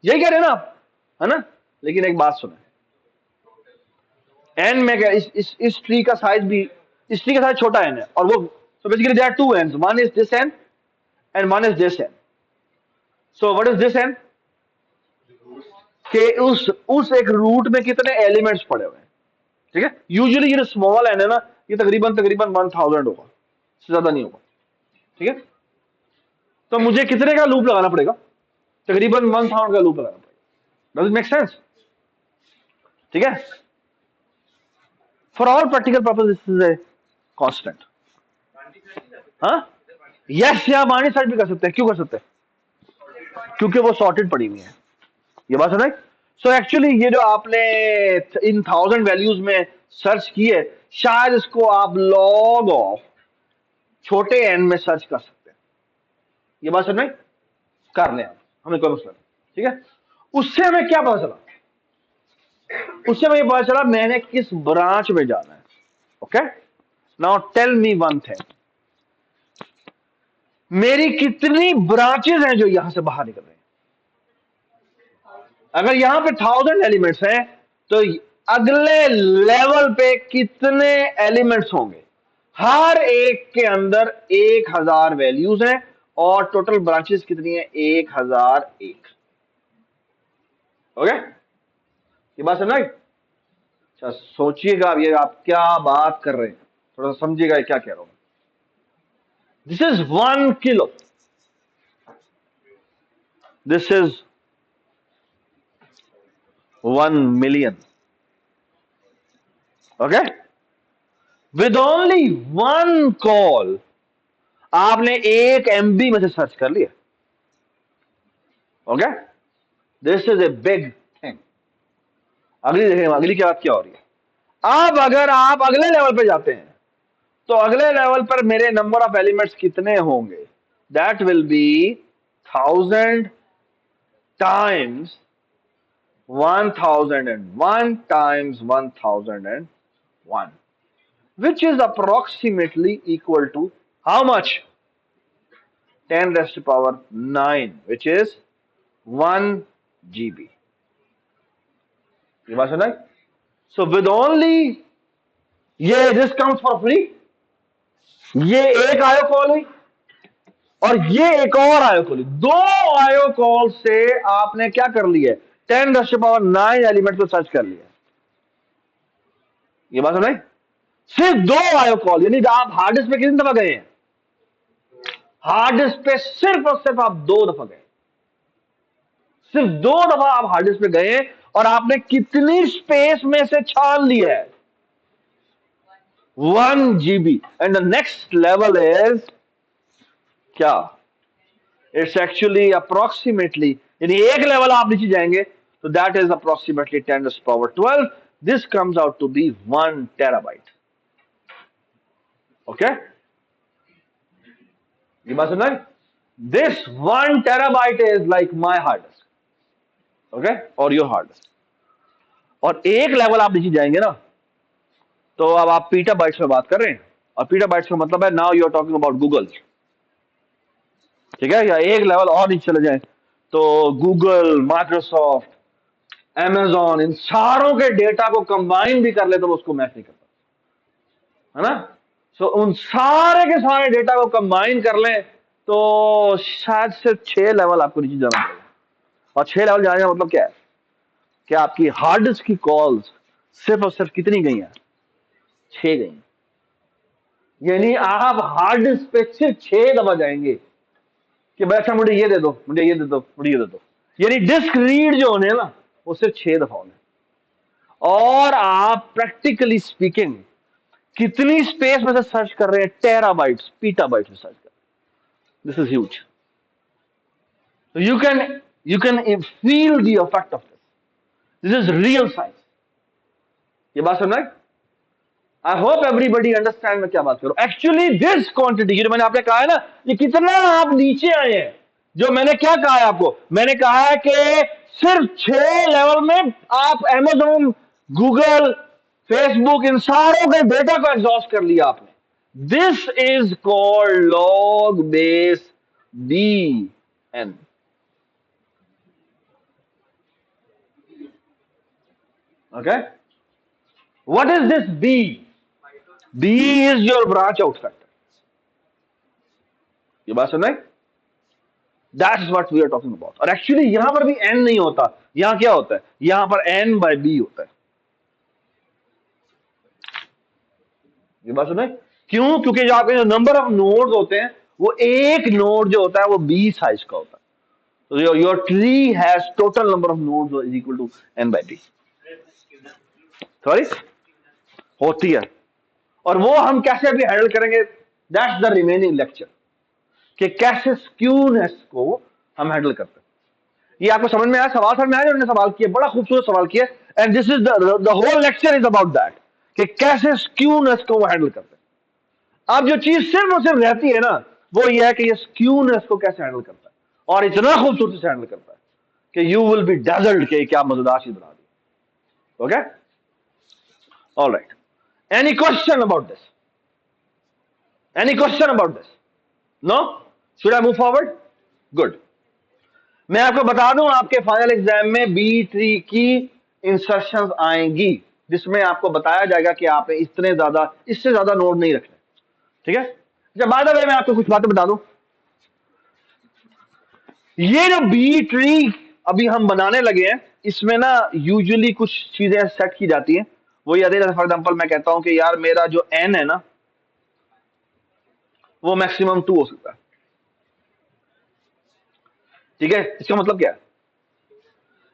Speaker 1: यही कह रहे हैं ना आप, है ना? लेकिन एक बात सुने, एन में क्या, इस ट्री का साइज भी, इस ट्री का साइज छोटा एन है, और वो, so basically there are two Ns, one is this N and one is this N. So what is this N? के उस एक रूट में कितने एलिमेंट्स पड़े हुए हैं। ठीक है, यूजुअली ये जो स्मॉल एन है ना, ये तकरीबन तकरीबन 1000 होगा, इससे ज्यादा नहीं होगा। ठीक है, तो मुझे कितने का लूप लगाना पड़ेगा? तकरीबन 1000 का लूप लगाना पड़ेगा। Does it make sense? ठीक है, for all practical purpose this is a constant. हाँ, यस, या माइनस साइड भी कर सकते हैं। क्यों कर सकते हैं? क्योंकि वो सॉर्टेड पड़ी हुई है। ये बात सुना? सो एक्चुअली ये जो आपने इन 1000 वैल्यूज में सर्च की है, शायद इसको आप लॉग ऑफ छोटे एन में सर्च कर सकते हैं। ये बात समझ में? कर लें आप, हमें कोई मसला नहीं। ठीक है, उससे हमें क्या पता चला? उससे हमें पता चला मैंने किस ब्रांच में जाना है। Okay, now tell me one thing, मेरी कितनी ब्रांचेस हैं जो यहां से बाहर निकल रहे हैं? अगर यहां पे 1000 एलिमेंट्स हैं, तो अगले लेवल पे कितने एलिमेंट्स होंगे? हर एक के अंदर 1000 वैल्यूज हैं, और टोटल ब्रांचेस कितनी है? 1001। ओके, ये बात समझ आई? अच्छा, सोचिएगा अब, ये आप क्या बात कर रहे हैं, थोड़ा सा समझिएगा क्या कह रहा हूं। This is 1 kilo, this is 1 million. Okay, with only one call आपने 1 MB में से सर्च कर लिया। Okay, this is a big thing. अगली देखें, अगली क्या बात क्या हो रही है। अब अगर आप अगले लेवल पे जाते हैं, तो अगले लेवल पर मेरे नंबर ऑफ एलिमेंट्स कितने होंगे? That will be 1000 times 1001 times 1001, which is approximately equal to how much? 10 raised to power 9, which is 1 GB. You must know. So with only, yeah, this comes for free. ये एक आयो call हुई और ये एक और आयो कॉल हुई। दो आयो कॉल से आपने क्या कर लिया, 10⁻⁹ एलिमेंट को सर्च कर लिया। ये बात सुनाई, सिर्फ दो आयो कॉल, यानी आप हार्ड डिस्क पे कितनी दफा गए हैं? हार्ड डिस्क पे सिर्फ और सिर्फ आप 2 दफा गए, सिर्फ 2 दफा आप हार्ड डिस्क पे गए और आपने कितनी स्पेस में से छान लिया है? 1 GB। And the next level is क्या? इट्स एक्चुअली अप्रोक्सीमेटली, यानी एक लेवल आप नीचे जाएंगे तो that is approximately 10⁻12। This comes out to be 1 TB। Okay, ये बात सुना? This 1 TB is like my hard disk, okay, और योर हार्ड डिस्क। और एक लेवल आप नीचे जाएंगे ना, तो अब आप पीटाबाइट्स में बात कर रहे हैं, और पीटाबाइट्स का मतलब है now you are talking about Google, ठीक है? या एक लेवल और नीचे चले जाए तो गूगल, माइक्रोसॉफ्ट, Amazon, इन सारों के डेटा को कंबाइन भी कर ले तो उसको मैच नहीं करता, है ना? सो उन सारे के सारे डेटा को कंबाइन कर लें तो शायद सिर्फ 6 लेवल आपको नीचे जाना पड़ेगा। और 6 लेवल जाने का मतलब क्या है? कि आपकी हार्ड डिस्क की कॉल्स सिर्फ और सिर्फ कितनी गई हैं? 6 गई। यानी आप हार्ड डिस्क पे सिर्फ 6 दफा जाएंगे कि भाई अच्छा मुझे ये दे दो, मुझे ये दे दो, मुझे ये दे दो। यानी डिस्क रीड जो होने ना, वो सिर्फ 6 दफा होने। और आप प्रैक्टिकली स्पीकिंग कितनी स्पेस में से सर्च कर रहे हैं? टेराबाइट्स, पीटाबाइट्स में सर्च कर रहे हैं। This is huge. You can feel the effect of this. This is real science. ये बात सुन रहे हैं? आई होप एवरीबडी अंडरस्टैंड मैं क्या बात करूं। एक्चुअली दिस क्वांटिटी, जो मैंने आपने कहा है ना, ये कितना आप नीचे आए हैं। जो मैंने क्या कहा है आपको, मैंने कहा है कि सिर्फ 6 लेवल में आप Amazon, गूगल, फेसबुक, इन सारों के डेटा को एग्जॉस्ट कर लिया आपने। This is called log base DN। Okay, what is this B? B is your branch out factor. ये बात सुन रहे हैं? That's what we are talking about. और एक्चुअली यहां पर भी n नहीं होता, यहां क्या होता है? यहां पर n/b होता है। ये बात सुने? क्यों? क्योंकि जो आपके जो नंबर ऑफ नोड्स होते हैं, वो एक नोड जो होता है वो b साइज का होता है। तो your tree has total number of nodes is equal to n/b। Sorry, होती है। और वो हम कैसे अभी हैंडल करेंगे, दैट्स द रिमेनिंग लेक्चर, कि कैसे स्क्यूनेस को हम हैंडल करते हैं। ये आपको समझ में आया? सवाल समझ में आया? उन्होंने सवाल किया, बड़ा खूबसूरत सवाल किया। And this is the whole lecture is about that, कि कैसे स्क्यूनेस को वो हैंडल करते हैं। अब जो चीज सिर्फ और सिर्फ रहती है ना, वो ये है कि ये स्क्यूनेस को कैसे हैंडल करता है, और इतना खूबसूरती से हैंडल करता है कि यू विल बी डेजल्ट के क्या मजेदार चीज बना दी। Okay, alright, any question about this? Any question about this? No? Should I move forward? Good. मैं आपको बता दूं, आपके फाइनल एग्जाम में B3 की इंस्ट्रक्शंस आएंगी, जिसमें आपको बताया जाएगा कि आपने इतने ज्यादा, इससे ज्यादा नोड नहीं रखने, ठीक है? जब बाद में मैं आपको कुछ बातें बता दूं, ये जो B3 अभी हम बनाने लगे हैं, इसमें ना यूजुअली कुछ चीजें सेट की जाती हैं। वो याद है, फॉर एग्जाम्पल मैं कहता हूं कि यार मेरा जो n है ना, वो मैक्सिमम 2 हो सकता है, ठीक है? इसका मतलब क्या है?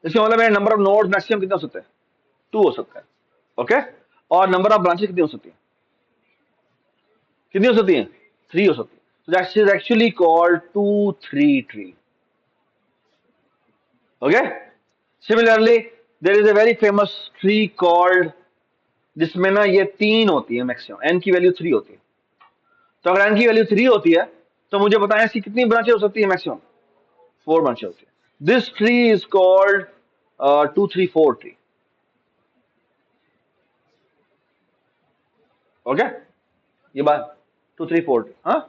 Speaker 1: इसका मतलब मेरे नंबर ऑफ नोड्स मैक्सिमम कितने हो सकते हैं? 2 हो सकता है। ओके, और नंबर ऑफ ब्रांचेस कितनी हो सकती है? कितनी हो सकती है? 3 हो सकती है। So that is actually called 2-3 tree. Okay. Similarly, there is a very famous tree called, जिसमें ना ये 3 होती है मैक्सिमम, n की वैल्यू 3 होती है। तो अगर n की वैल्यू 3 होती है तो मुझे बताएं इसकी कितनी ब्रांचें हो सकती है? मैक्सिमम 4 ब्रांचें होती है। This tree is called 2-3-4 tree. Okay, ये बात 2-3-4 ट्री, हाँ,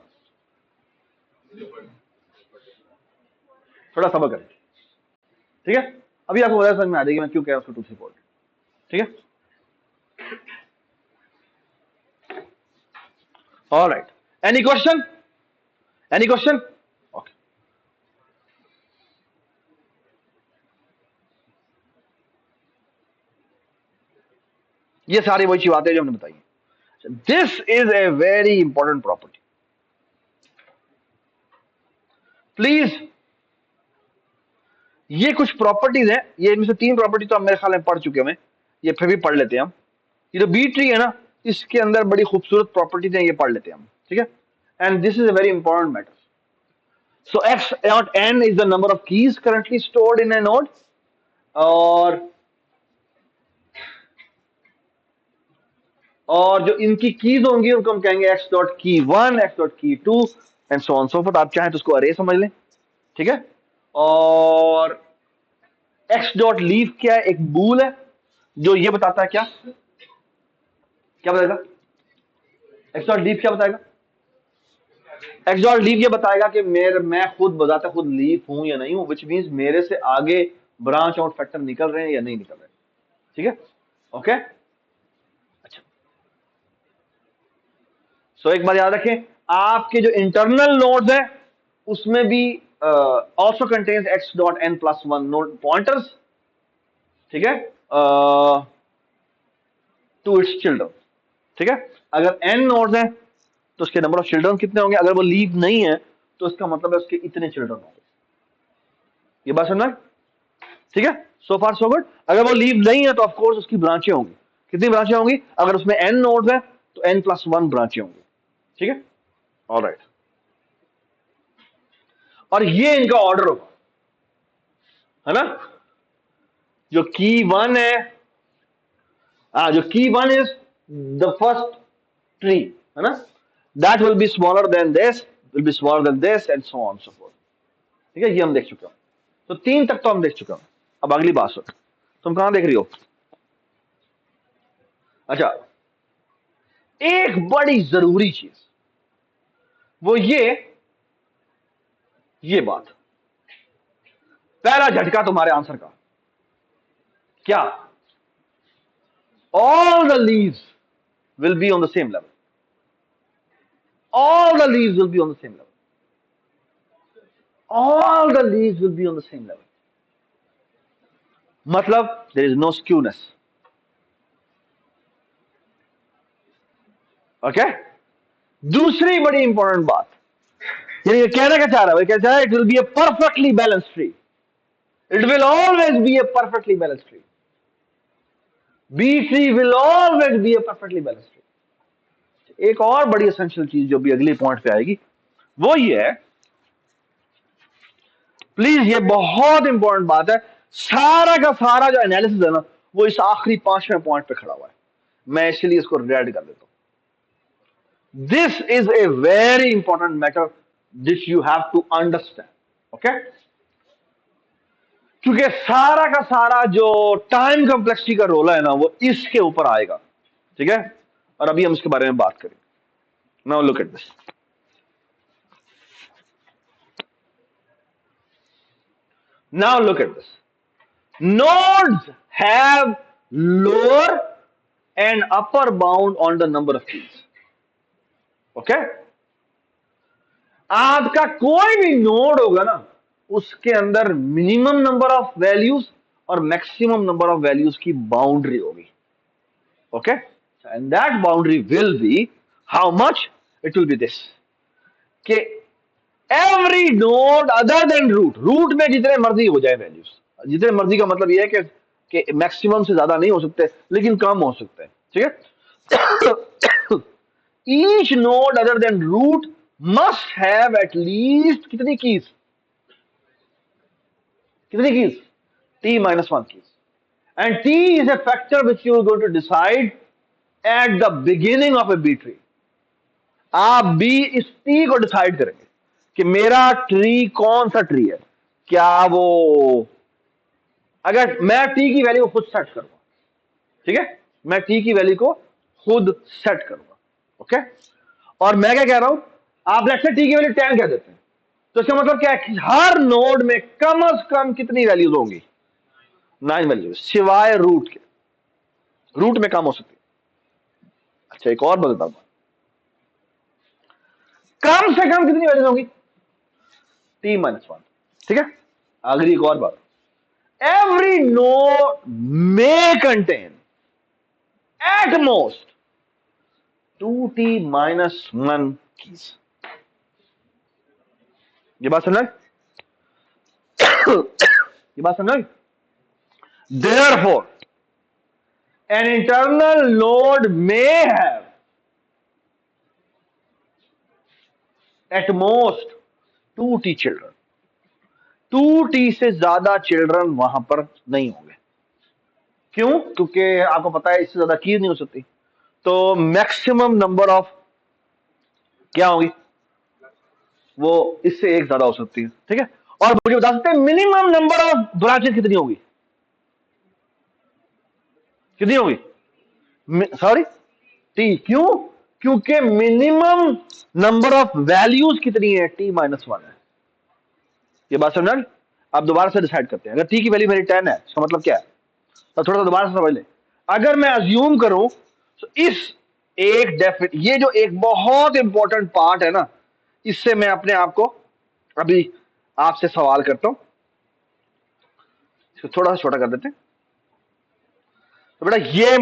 Speaker 1: थोड़ा सबर करें, ठीक है? अभी आपको बता समझ में आ जाएगी मैं क्यों कह रहा हूं 2-3-4, ठीक है? Alright, any question? Any question? Okay, ये सारी वही बातें जो हमने बताई। This is a very important property. Please, ये कुछ प्रॉपर्टीज हैं, ये इनमें से 3 प्रॉपर्टी तो हम मेरे ख्याल में पढ़ चुके हैं, ये फिर भी पढ़ लेते हैं हम। ये जो बी ट्री है ना, इसके अंदर बड़ी खूबसूरत प्रॉपर्टीज हैं, ये पढ़ लेते हैं हम, ठीक है। And this is a very important matter. So x not an is the number of keys currently stored in A node, और जो इनकी कीज होंगी उनको हम कहेंगे एक्स डॉट की 1, एक्स डॉट की 2 and so on so fourth. आप चाहें तो उसको अरे समझ लें, ठीक है। और एक्स डॉट लीव क्या है? एक बूल है जो ये बताता है क्या क्या बताएगा? एक्स डॉट लीव क्या बताएगा? एक्स डॉट लीव ये बताएगा कि मैं खुद बजाते खुद लीफ हूं या नहीं हूं, विच मीन्स मेरे से आगे ब्रांच आउट फैक्टर निकल रहे हैं या नहीं निकल रहे हैं, ठीक है। ओके, अच्छा। सो एक बात याद रखें, आपके जो इंटरनल नोड्स हैं उसमें भी also contains X dot N plus 1 node pointers, ठीक है, टू इट्स चिल्ड्रन, ठीक है। अगर एन नोड्स हैं तो उसके नंबर ऑफ चिल्ड्रन कितने होंगे? अगर वो लीव नहीं है तो इसका मतलब है उसके इतने चिल्ड्रन होंगे। ये बात समझना, ठीक है। सो फार सो गुड। अगर वो लीव नहीं है तो ऑफकोर्स उसकी ब्रांचें होंगी। कितनी ब्रांचें होंगी? अगर उसमें एन नोड्स हैं तो एन प्लस 1 ब्रांचें होंगी, ठीक है। ऑलराइट, और ये इनका ऑर्डर होगा, है ना। जो की 1 है, जो की 1 इज द फर्स्ट ट्री, है ना, that will be smaller than this, will be smaller than this and so on so fourth, ठीक है। ये हम देख चुके हैं। तो 3 तक तो हम देख चुके हैं। अब अगली बात सुन, तुम कहां देख रही हो? अच्छा, एक बड़ी जरूरी चीज, वो ये बात, पहला झटका तुम्हारे आंसर का क्या? All the leaves will be on the same level. All the leaves will be on the same level. All the leaves will be on the same level. मतलब there is no skewness. Okay? दूसरी बड़ी important बात, यानी ये कहना क्या चाह रहा है? क्या चाह रहा है? It will be a perfectly balanced tree. It will always be a perfectly balanced tree. B tree will always be a perfectly balanced tree. एक और बड़ी एसेंशियल चीज जो भी अगले पॉइंट पे आएगी वो ये है, प्लीज ये बहुत इंपॉर्टेंट बात है, सारा का सारा जो एनालिसिस है ना वो इस आखिरी 5वें पॉइंट पे खड़ा हुआ है। मैं इसलिए इसको रेड कर देता हूं। This is a very important matter this you have to understand, okay. क्योंकि सारा का सारा जो टाइम कॉम्प्लेक्सिटी का रोल है ना वो इसके ऊपर आएगा, ठीक है। और अभी हम इसके बारे में बात करेंगे। Now look at this, now look at this. Nodes have lower and upper bound on the number of keys. Okay? आपका कोई भी नोड होगा ना उसके अंदर मिनिमम नंबर ऑफ वैल्यूज और मैक्सिमम नंबर ऑफ वैल्यूज की बाउंड्री होगी, okay. And that boundary will be how much? It will be this कि every node other than root, root में जितने मर्जी हो जाए वैल्यूज, जितने मर्जी का मतलब यह है कि मैक्सिमम से ज्यादा नहीं हो सकते लेकिन कम हो सकते हैं, ठीक है। Each node other than root must have at least कितनी कीज? कितनी keys? t minus 1 keys. And t is a factor which you are going to decide at the beginning of a B tree. आप b इस t को decide करेंगे कि मेरा tree कौन सा ट्री है। क्या वो, अगर मैं t की वैल्यू को खुद सेट करूंगा, ठीक है, मैं t की वैल्यू को खुद सेट करूंगा, ओके। और मैं क्या कह रहा हूं, आप लेट्स से t की वैल्यू 10 कह देते हैं, तो इसका मतलब क्या है? हर नोड में कम से कम कितनी वैल्यूज होंगी? 9 वैल्यूज, सिवाय रूट के। रूट में कम हो सकती है। अच्छा, एक और बता दूं, कम से कम कितनी वैल्यूज होंगी? t-1। ठीक है, अगली एक और बात, every node may contain at most 2t-1 keys। ये बात समझ ये बात समझ। Therefore an internal node may have at most 2t children। 2t से ज्यादा चिल्ड्रन वहां पर नहीं होंगे। क्यों? क्योंकि आपको पता है इससे ज्यादा कीज नहीं हो सकती, तो मैक्सिमम नंबर ऑफ क्या होगी, वो इससे एक ज्यादा हो सकती है। ठीक है, और मुझे बता सकते हैं मिनिमम नंबर ऑफ ब्रांचेस कितनी होगी? कितनी होगी? Sorry, T. क्यों? क्योंकि मिनिमम नंबर ऑफ वैल्यूज कितनी है? t-1 है। ये बात समझ? आप दोबारा से डिसाइड करते हैं। अगर टी की वैल्यू मेरी 10 है, इसका मतलब क्या है, तो थोड़ा सा दोबारा से समझ लें। अगर मैं अज्यूम करूं तो इस ये जो एक बहुत इंपॉर्टेंट पार्ट है ना, इससे मैं अपने आप को अभी आपसे सवाल करता हूं। इसको थोड़ा सा छोटा कर देते हैं। तो बेटा ये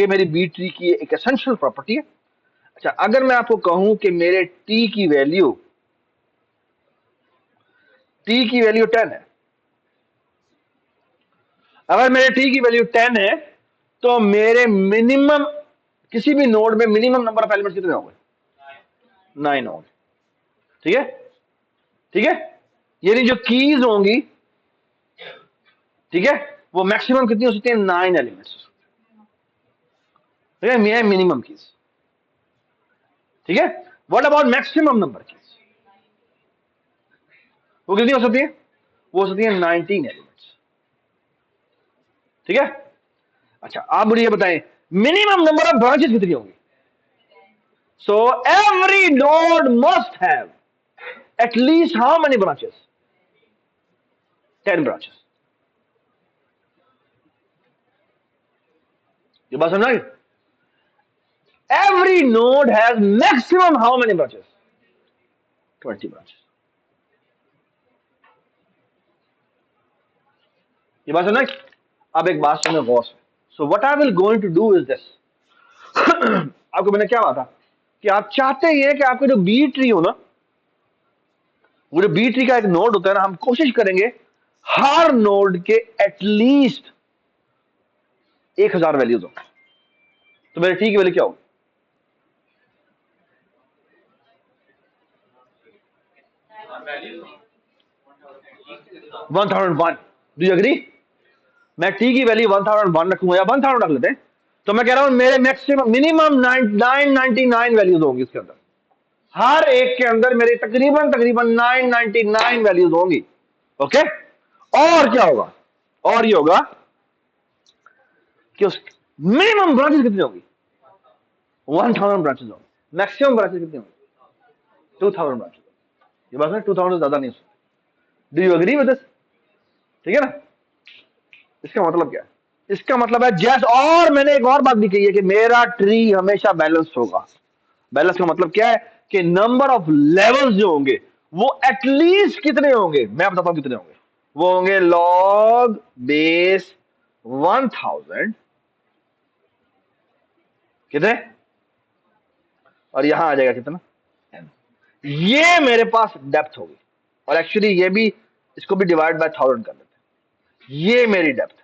Speaker 1: मेरी बी ट्री की एक एसेंशियल प्रॉपर्टी है। अच्छा, अगर मैं आपको कहूं कि मेरे टी की वैल्यू 10 है, अगर मेरे टी की वैल्यू 10 है, तो मेरे मिनिमम किसी भी नोड में मिनिमम नंबर ऑफ एलिमेंट्स कितने होंगे? 9 होंगे। ठीक है, ठीक है, यानी जो कीज होंगी, ठीक है, वो मैक्सिमम कितनी हो सकती है? 9 एलिमेंट्स। ठीक है, मिनिमम कीज। ठीक है, what about maximum number keys? वो कितनी हो सकती है? वो हो सकती है 19 एलिमेंट्स। ठीक है, अच्छा आप मुझे ये बताएं मिनिमम नंबर ऑफ ब्रांचेस कितनी होंगी? So every node must have at least how many branches? 10 branches। ये बात समझ? every node has maximum how many branches? 20 branches। ये बात समझ? अब एक बात सुनो गौर से। So what I will going to do is this. आपको मैंने क्या कहा था कि आप चाहते हैं कि आपके जो बी ट्री हो ना, वो जो बी ट्री का एक नोड होता है ना, हम कोशिश करेंगे हर नोड के एटलीस्ट 1000 वैल्यूज हो। तो मेरे टी की वैल्यू क्या होगी? 1001। Do you agree? मैं टी की वैल्यू 1001 रखूंगा या 1000 रख लेते हैं, तो मैं कह रहा हूं मेरे मैक्सिमम मिनिमम 999 वैल्यूज होंगी इसके अंदर। हर एक के अंदर मेरी तकरीबन 999 वैल्यूज होंगी। ओके, और क्या होगा? और ये होगा कि उस मिनिमम ब्रांचेस कितनी होगी? 1000 ब्रांचेस होंगी। मैक्सिमम ब्रांचेस कितनी होंगी? 2000 ब्रांचेस। ये बात है, 2000 से ज्यादा नहीं हो सकती। Do you agree with this? ठीक है ना? इसका मतलब क्या है? इसका मतलब है जैस, और मैंने एक और बात भी कही है कि मेरा ट्री हमेशा बैलेंस होगा। बैलेंस का मतलब क्या है कि नंबर ऑफ लेवल्स जो होंगे वो एटलीस्ट कितने होंगे? मैं बताता हूं कितने होंगे। वो होंगे लॉग बेस 1000। कितने? और यहां आ जाएगा कितना? ये मेरे पास डेप्थ होगी, और एक्चुअली ये भी, इसको भी डिवाइड बाय 1000 कर देते हैं। ये मेरी डेप्थ है।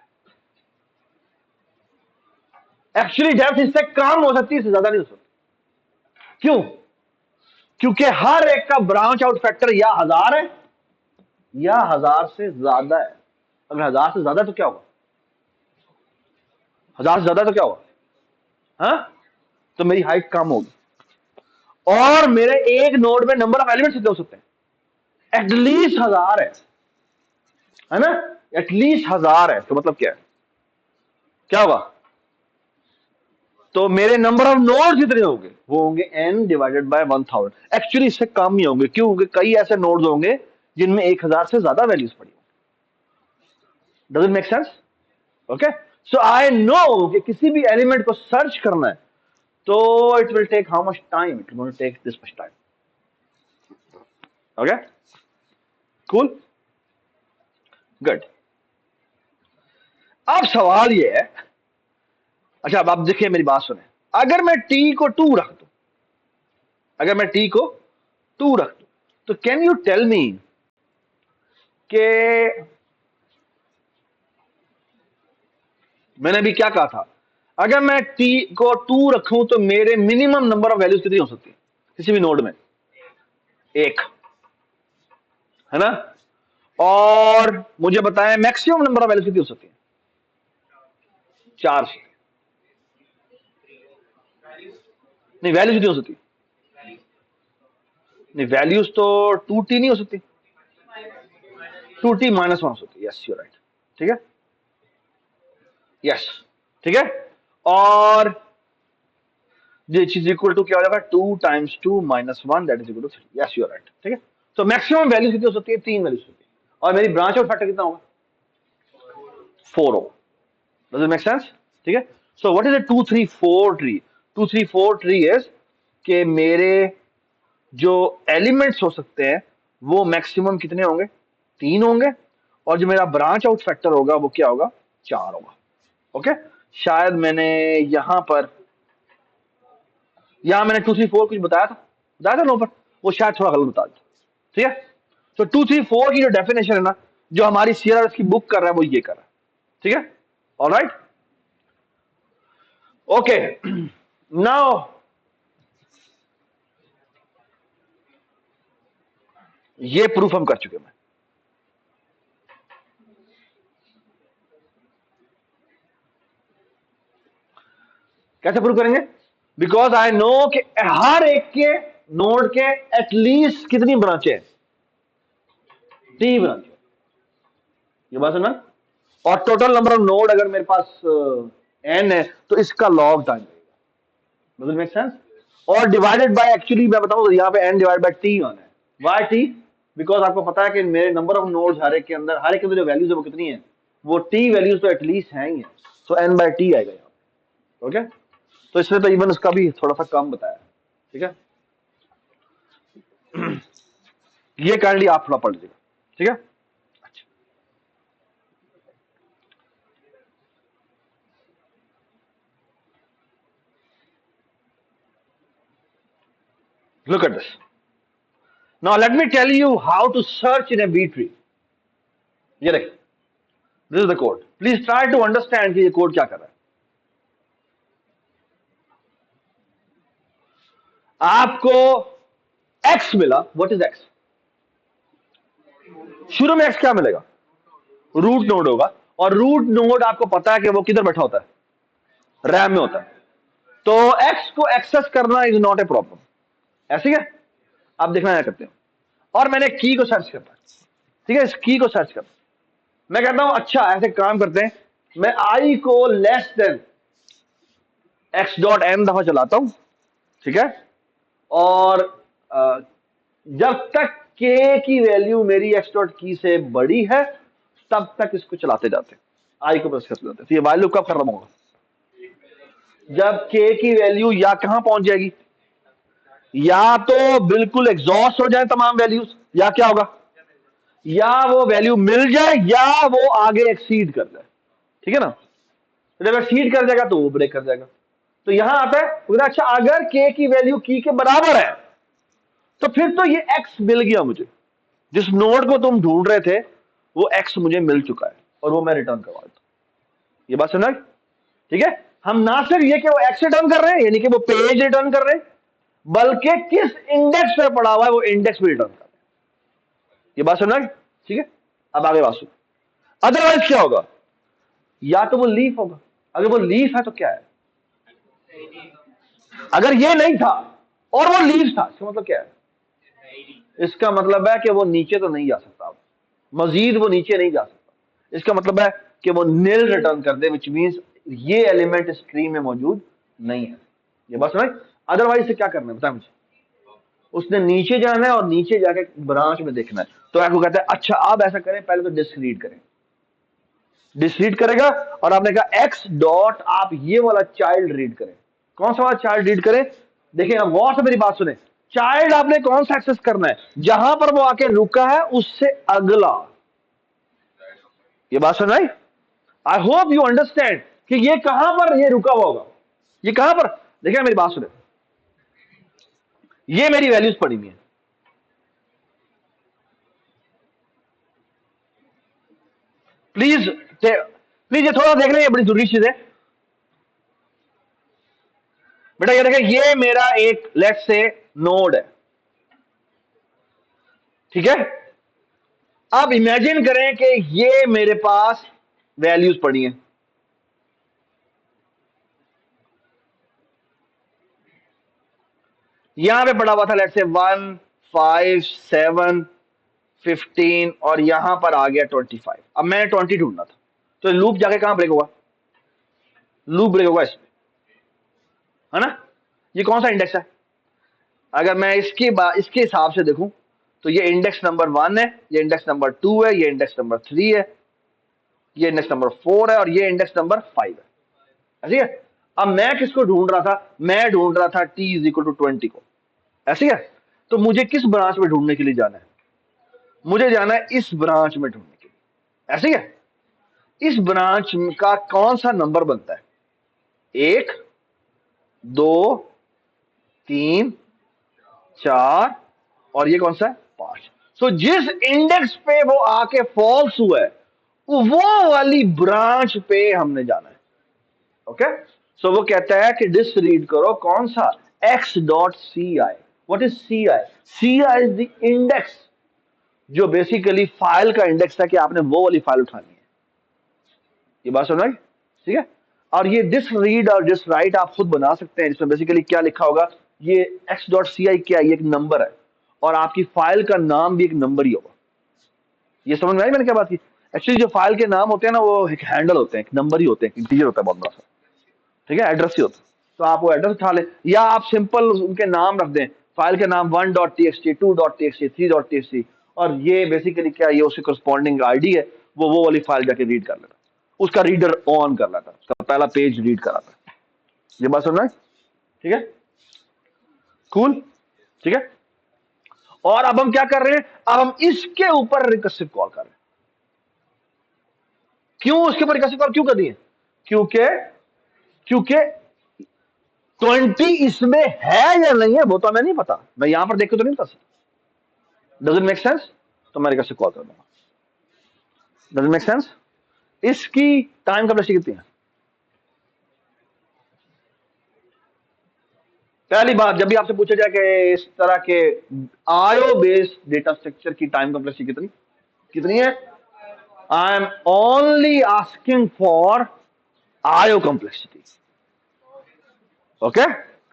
Speaker 1: एक्चुअली डेप्थ इससे कम हो सकती है, इससे ज्यादा नहीं हो सकती। क्यों? क्योंकि हर एक का ब्रांच आउट फैक्टर या 1000 है या 1000 से ज्यादा है। अगर 1000 से ज्यादा तो क्या होगा? 1000 से ज्यादा तो क्या होगा? हाँ, तो मेरी हाइट कम होगी, और मेरे एक नोड में नंबर ऑफ एलिमेंट्स कितने हो सकते हैं? एटलीस्ट 1000 है ना? एटलीस्ट 1000 है, तो मतलब क्या है? क्या होगा? तो मेरे नंबर ऑफ नोड्स कितने होंगे? वो होंगे n डिवाइडेड बाय 1000। एक्चुअली इससे कम ही होंगे। क्यों? क्योंकि कई ऐसे नोड्स होंगे जिनमें 1000 से ज्यादा वैल्यूज पड़ी होंगी। Does it make sense? Okay, so I know कि किसी भी एलिमेंट को सर्च करना है तो it will take how much time? It will take this much time. Okay, cool, good. अब सवाल ये है, अच्छा अब आप देखिए मेरी बात सुने, अगर मैं t को 2 रख दूं, अगर मैं t को 2 रख दूं, तो कैन यू टेल मी कि मैंने अभी क्या कहा था, अगर मैं t को 2 रखूं तो मेरे मिनिमम नंबर ऑफ वैल्यूज कितनी हो सकती है किसी भी नोड में? एक, है ना? और मुझे बताएं मैक्सिमम नंबर ऑफ वैल्यूज कितनी हो सकती है? 4। नहीं, वैल्यूज कितनी हो सकती? नहीं, वैल्यूज तो 2t नहीं हो सकती, 2t -1 हो सकती है। यस यू राइट, ठीक है, यस, ठीक है। और दिस इज इक्वल टू क्या हो जाएगा? 2 × 2 - 1 that is equal to 3। Yes you right, ठीक है। तो मैक्सिमम वैल्यूज कितनी हो सकती है? 3 वैल्यूज होती है। और मेरी ब्रांच आउट फैक्टर कितना होगा? 4 होगा। Does it make sense? ठीक है। सो what is a 2 3 4 tree? 2 3 4 tree is कि मेरे जो एलिमेंट्स हो सकते हैं वो मैक्सिमम कितने होंगे? 3 होंगे। और जो मेरा ब्रांच आउट फैक्टर होगा वो क्या होगा? 4 होगा। ओके, शायद मैंने यहां मैंने 2 3 4 कुछ बताया था ना ऊपर, वो शायद थोड़ा गलत बता दिया। ठीक है। तो 2 3 4 की जो डेफिनेशन है ना, जो हमारी सीआरएस की बुक कर रहा है वो ये कर रहा है। ठीक है, ऑलराइट, ओके। नाउ ये प्रूफ हम कर चुके हैं। कैसे प्रूव करेंगे? बिकॉज आई नो कि हर एक के नोड के एटलीस्ट कितनी ब्रांचें हैं? 3 ब्रांचें। ये बात समझ? और टोटल नंबर ऑफ नोड अगर मेरे पास n है तो इसका लॉग टाइम लगेगा। Does it make sense? और डिवाइडेड बाय, एक्चुअली मैं बताऊं तो यहाँ पे n डिवाइड बाय t होना है। Y t? बिकॉज आपको पता है कि मेरे नंबर ऑफ नोड्स हर एक के अंदर जो वैल्यूज है वो कितनी है? वो t वैल्यूज तो एटलीस्ट है ही है। सो n बाय t आएगा यहाँ। ओके, तो इसने तो इवन उसका भी थोड़ा सा कम बताया। ठीक है, ये काइंडली आप थोड़ा पढ़ लीजिएगा। ठीक है, look at this. Now let me tell you how to search in a B tree. ये देख, this is the code. Please try to understand कि ये कोड क्या कर रहा है। आपको x मिला, what is x? शुरू में x क्या मिलेगा? रूट नोड होगा। और रूट नोड आपको पता है कि वो किधर बैठा होता है? रैम में होता है। तो x को एक्सेस करना इज नॉट ए प्रॉब्लम। ऐसे क्या आप देखना क्या करते हो, और मैंने की को सर्च करना है। ठीक है, इस की को सर्च करना, मैं कहता हूं अच्छा ऐसे काम करते हैं, मैं i को लेस देन x.n दफा चलाता हूं। ठीक है, और जब तक k की वैल्यू मेरी x.की से बड़ी है तब तक इसको चलाते जाते हैं, i को प्रेस करते जाते हैं। तो ये वाइल लूप कब खत्म होगा? जब k की वैल्यू या कहां पहुंच जाएगी, या तो बिल्कुल एग्जॉस्ट हो जाए तमाम वैल्यूज, या क्या होगा, या वो वैल्यू मिल जाए या वो आगे एक्सीड कर जाए। ठीक है ना? तो जब एक्सीड कर जाएगा तो वो ब्रेक कर जाएगा। तो यहां आता है बोला अच्छा अगर k की वैल्यू की के बराबर है तो फिर तो ये x मिल गया मुझे, जिस नोड को तुम ढूंढ रहे थे वो x मुझे मिल चुका है और वो मैं रिटर्न करवा देता हूं। ये बात समझ? ठीक है, हम ना सिर्फ ये कि वो x रिटर्न कर रहे हैं, यानी कि वो पेज रिटर्न कर रहे हैं, बल्कि किस इंडेक्स पे पड़ा हुआ है वो इंडेक्स भी रिटर्न कर रहे हैं। ये बात समझ? ठीक है, अब आगे बात सुनो। अदरवाइज क्या होगा? या तो वो लीफ होगा। अगर वो लीफ है तो क्या है? अगर ये नहीं था और वो लीफ था, इसका मतलब क्या है? इसका मतलब है कि वो नीचे तो नहीं जा सकता, मजीद वो नीचे नहीं जा सकता। इसका मतलब है कि वो नील रिटर्न कर दे, विच मींस ये एलिमेंट स्ट्रीम में मौजूद नहीं है। ये बात समझ? अदरवाइज से क्या करना है बता मुझे? उसने नीचे जाना है और नीचे जाके ब्रांच में देखना है। तो आपको कहता है अच्छा अब ऐसा करें, पहले तो डिस्क्रीट करें। डिस्क्रीट करेगा और आपने कहा एक्स डॉट, आप ये वाला चाइल्ड रीड करें। कौन सा वाला चाइल्ड रीड करें? देखिए आप गौर से मेरी बात सुने, चाइल्ड आपने कौन सा एक्सेस करना है? जहां पर वो आके रुका है उससे अगला। ये बात सुन रही? आई होप यू अंडरस्टैंड कि ये कहां पर ये रुका हुआ होगा, ये कहां पर। देखिए मेरी बात सुने, ये मेरी वैल्यूज पड़ी हुई है, प्लीज प्लीज ये थोड़ा देख लें, ये बड़ी जरूरी चीज है बेटा। ये देखें, ये मेरा एक लेट से नोड है, ठीक है। अब इमेजिन करें कि ये मेरे पास वैल्यूज पड़ी हैं, यहां पे पड़ा हुआ था लेट से 1, 5, 7, 15 और यहां पर आ गया 25। अब मैंने 20 ढूंढना था, तो लूप जाके कहां ब्रेक होगा? लूप ब्रेक होगा इसमें, है ना। ये कौन सा इंडेक्स है? अगर मैं इसके हिसाब से देखूं तो ये इंडेक्स नंबर 1 है, ये इंडेक्स नंबर 2 है, ये इंडेक्स नंबर 3 है, ये इंडेक्स नंबर 4 है और ये इंडेक्स नंबर 5 है, ठीक है। अब मैं किसको ढूंढ रहा था? मैं ढूंढ रहा था t इज इक्वल टू 20 को, ऐसे है। तो मुझे किस ब्रांच में ढूंढने के लिए जाना है? मुझे जाना है इस ब्रांच में ढूंढने के लिए, ऐसे है। इस ब्रांच का कौन सा नंबर बनता है? 1, 2, 3, 4 और ये कौन सा है? 5। सो जिस इंडेक्स पे वो आके फॉल्स हुआ है वो वाली ब्रांच पे हमने जाना है, ओके। सो वो कहता है कि डिस रीड करो कौन सा? x dot C I. What is C I? C I is the index, जो बेसिकली फाइल का इंडेक्स है कि आपने वो वाली फाइल उठानी है। ये बात समझ आई? ठीक है। और ये डिस रीड और डिस राइट आप खुद बना सकते हैं, जिसमें बेसिकली क्या लिखा होगा, ये x डॉट सी आई क्या है? ये एक नंबर है और आपकी फाइल का नाम भी एक नंबर ही होगा। ये समझ में आई मैंने क्या बात की? एक्चुअली जो फाइल के नाम होते हैं ना, वो एक हैंडल होते हैं, एक नंबर ही होते हैं, इंटीजर होता है बहुत बड़ा सा, ठीक है, एड्रेस ही होता है। तो आप वो एड्रेस उठा लें या आप सिंपल उनके नाम रख दें, फाइल के नाम 1.txt, 2.txt, 3.txt और ये बेसिकली क्या, ये उसके करस्पॉन्डिंग आईडी है, वो वाली फाइल जाके रीड कर लेता, उसका रीडर ऑन कर लेता, उसका पहला पेज रीड कराता। ये बात सुन रहे हैं? ठीक है, कूल, ठीक है। और अब हम क्या कर रहे हैं? अब हम इसके ऊपर रिकर्सिव कॉल कर रहे हैं। क्यों उसके ऊपर रिकर्सिव कॉल क्यों कर दिए? क्योंकि क्योंकि 20 इसमें है या नहीं है वो तो हमें नहीं पता, मैं यहां पर देख के तो नहीं बता सकता। Does it make sense? तो मैं रिकर्सिव कॉल कर दूंगा। Does it make sense? इसकी टाइम कम्प्लेक्सिटी कितनी है? पहली बात, जब भी आपसे पूछा जाए कि इस तरह के आयो बेस्ड डेटा स्ट्रक्चर की टाइम कम्प्लेक्सिटी कितनी कितनी है, I am only asking for आयो कम्प्लेक्सिटी, ओके।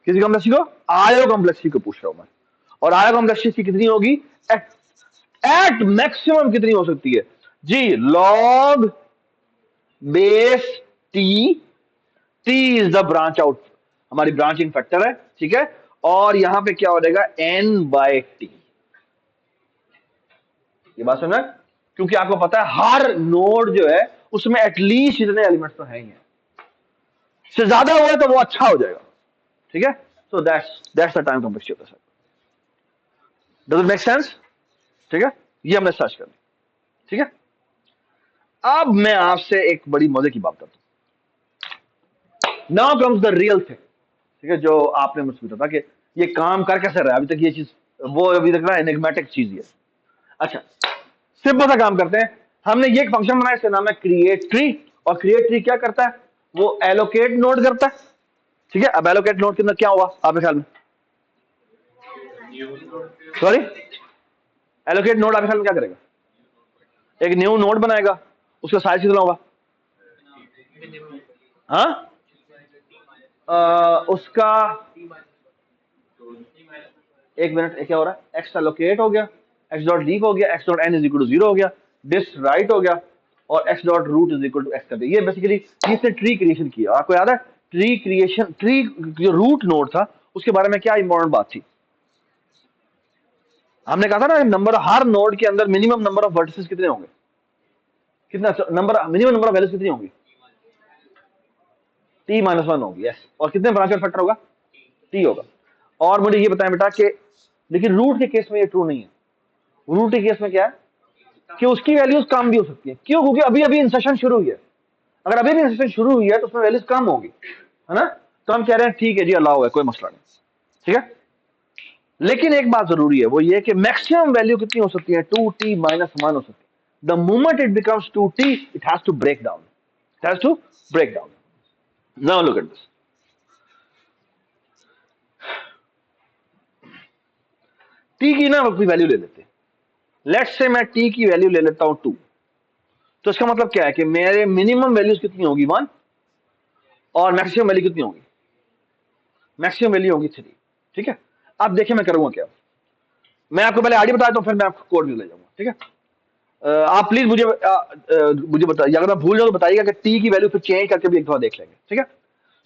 Speaker 1: किसी कम्प्लेक्सिटी को? आयो कम्प्लेक्सिटी को पूछ रहा हूं मैं। और आयो कम्प्लेक्सिटी कितनी होगी? एट मैक्सिमम कितनी हो सकती है जी? Log base T, T is the branch out, हमारी ब्रांचिंग फैक्टर है, ठीक है। और यहां पे क्या हो जाएगा? N by T. ये बात समझ? क्योंकि आपको पता है हर नोड जो है उसमें एटलीस्ट इतने एलिमेंट्स तो है ही है, से ज्यादा हुआ तो वो अच्छा हो जाएगा, ठीक है। So that's the time complexity of the circuit. Does it make sense? ठीक है, ये हमने सर्च कर ली, ठीक है। अब मैं आपसे एक बड़ी मजे की बात करता हूं। Now comes the real thing, ठीक है, जो आपने मुझसे पूछा था कि ये काम कर कैसे रहा है अभी तक, ये चीज वो अभी तक ना एनिग्मेटिक चीज है। अच्छा, सिंपल सा काम करते हैं। हमने ये एक फंक्शन बनाया, इसका नाम है क्रिएट ट्री। और क्रिएट ट्री क्या करता है? वो एलोकेट नोड करता है, ठीक है। अब एलोकेट नोड के अंदर क्या हुआ आपके ख्याल में? सॉरी, एलोकेट नोड आपके ख्याल में क्या करेगा? एक न्यू नोड बनाएगा, उसका साइज कितना होगा? हाँ, उसका एक मिनट, क्या हो रहा है? एक्स एलोकेट हो गया, एक्स डॉट लीव हो गया, X dot N is equal to 0 हो गया, डिस राइट हो गया और X dot root is equal to X कर दिया। ये बेसिकली इसने ट्री क्रिएशन किया। आपको याद है ट्री क्रिएशन, ट्री जो रूट नोड था उसके बारे में क्या इंपॉर्टेंट बात थी? हमने कहा था ना, नंबर हर नोड के अंदर मिनिमम नंबर ऑफ वर्टिसेस कितने होंगे? कितना number, minimum number of values कितनी होंगी? t-1 होगी, यस। और कितने ब्रांचेस फैक्टर होगा? t होगा। और मुझे ये बताएं बेटा कि लेकिन रूट के केस में ये ट्रू नहीं है। रूट के केस में क्या है कि उसकी वैल्यूज कम भी हो सकती है। क्यों? क्योंकि अभी अभी इंसर्शन शुरू हुई है। अगर अभी भी इंसर्शन शुरू हुई है तो उसमें वैल्यूज कम होगी, है ना? तो हम कह रहे हैं ठीक है जी, अलाउ है, कोई मसला नहीं, ठीक है। लेकिन एक बात जरूरी है, वो ये कि मैक्सिमम वैल्यू कितनी हो सकती है? 2t-1 हो सकती है। The moment it becomes 2t, it has to break down, it has to break down. Now look at this. t की ना कोई वैल्यू ले लेते हैं। लेट्स से मैं t की वैल्यू ले लेता हूं 2। तो इसका मतलब क्या है कि मेरे मिनिमम वैल्यूज कितनी होगी? 1। और मैक्सिमम वैल्यू कितनी होगी? मैक्सिमम वैल्यू होगी 3, ठीक है। अब देखिए मैं करूंगा क्या। मैं आपको पहले आईडी बताता हूं, फिर मैं आपको कोड भी ले जाऊंगा, ठीक है। आप प्लीज मुझे बताइए, अगर मैं भूल जाऊं तो बताइएगा कि टी की वैल्यू फिर चेंज करके भी एक दफा देख लेंगे, ठीक है।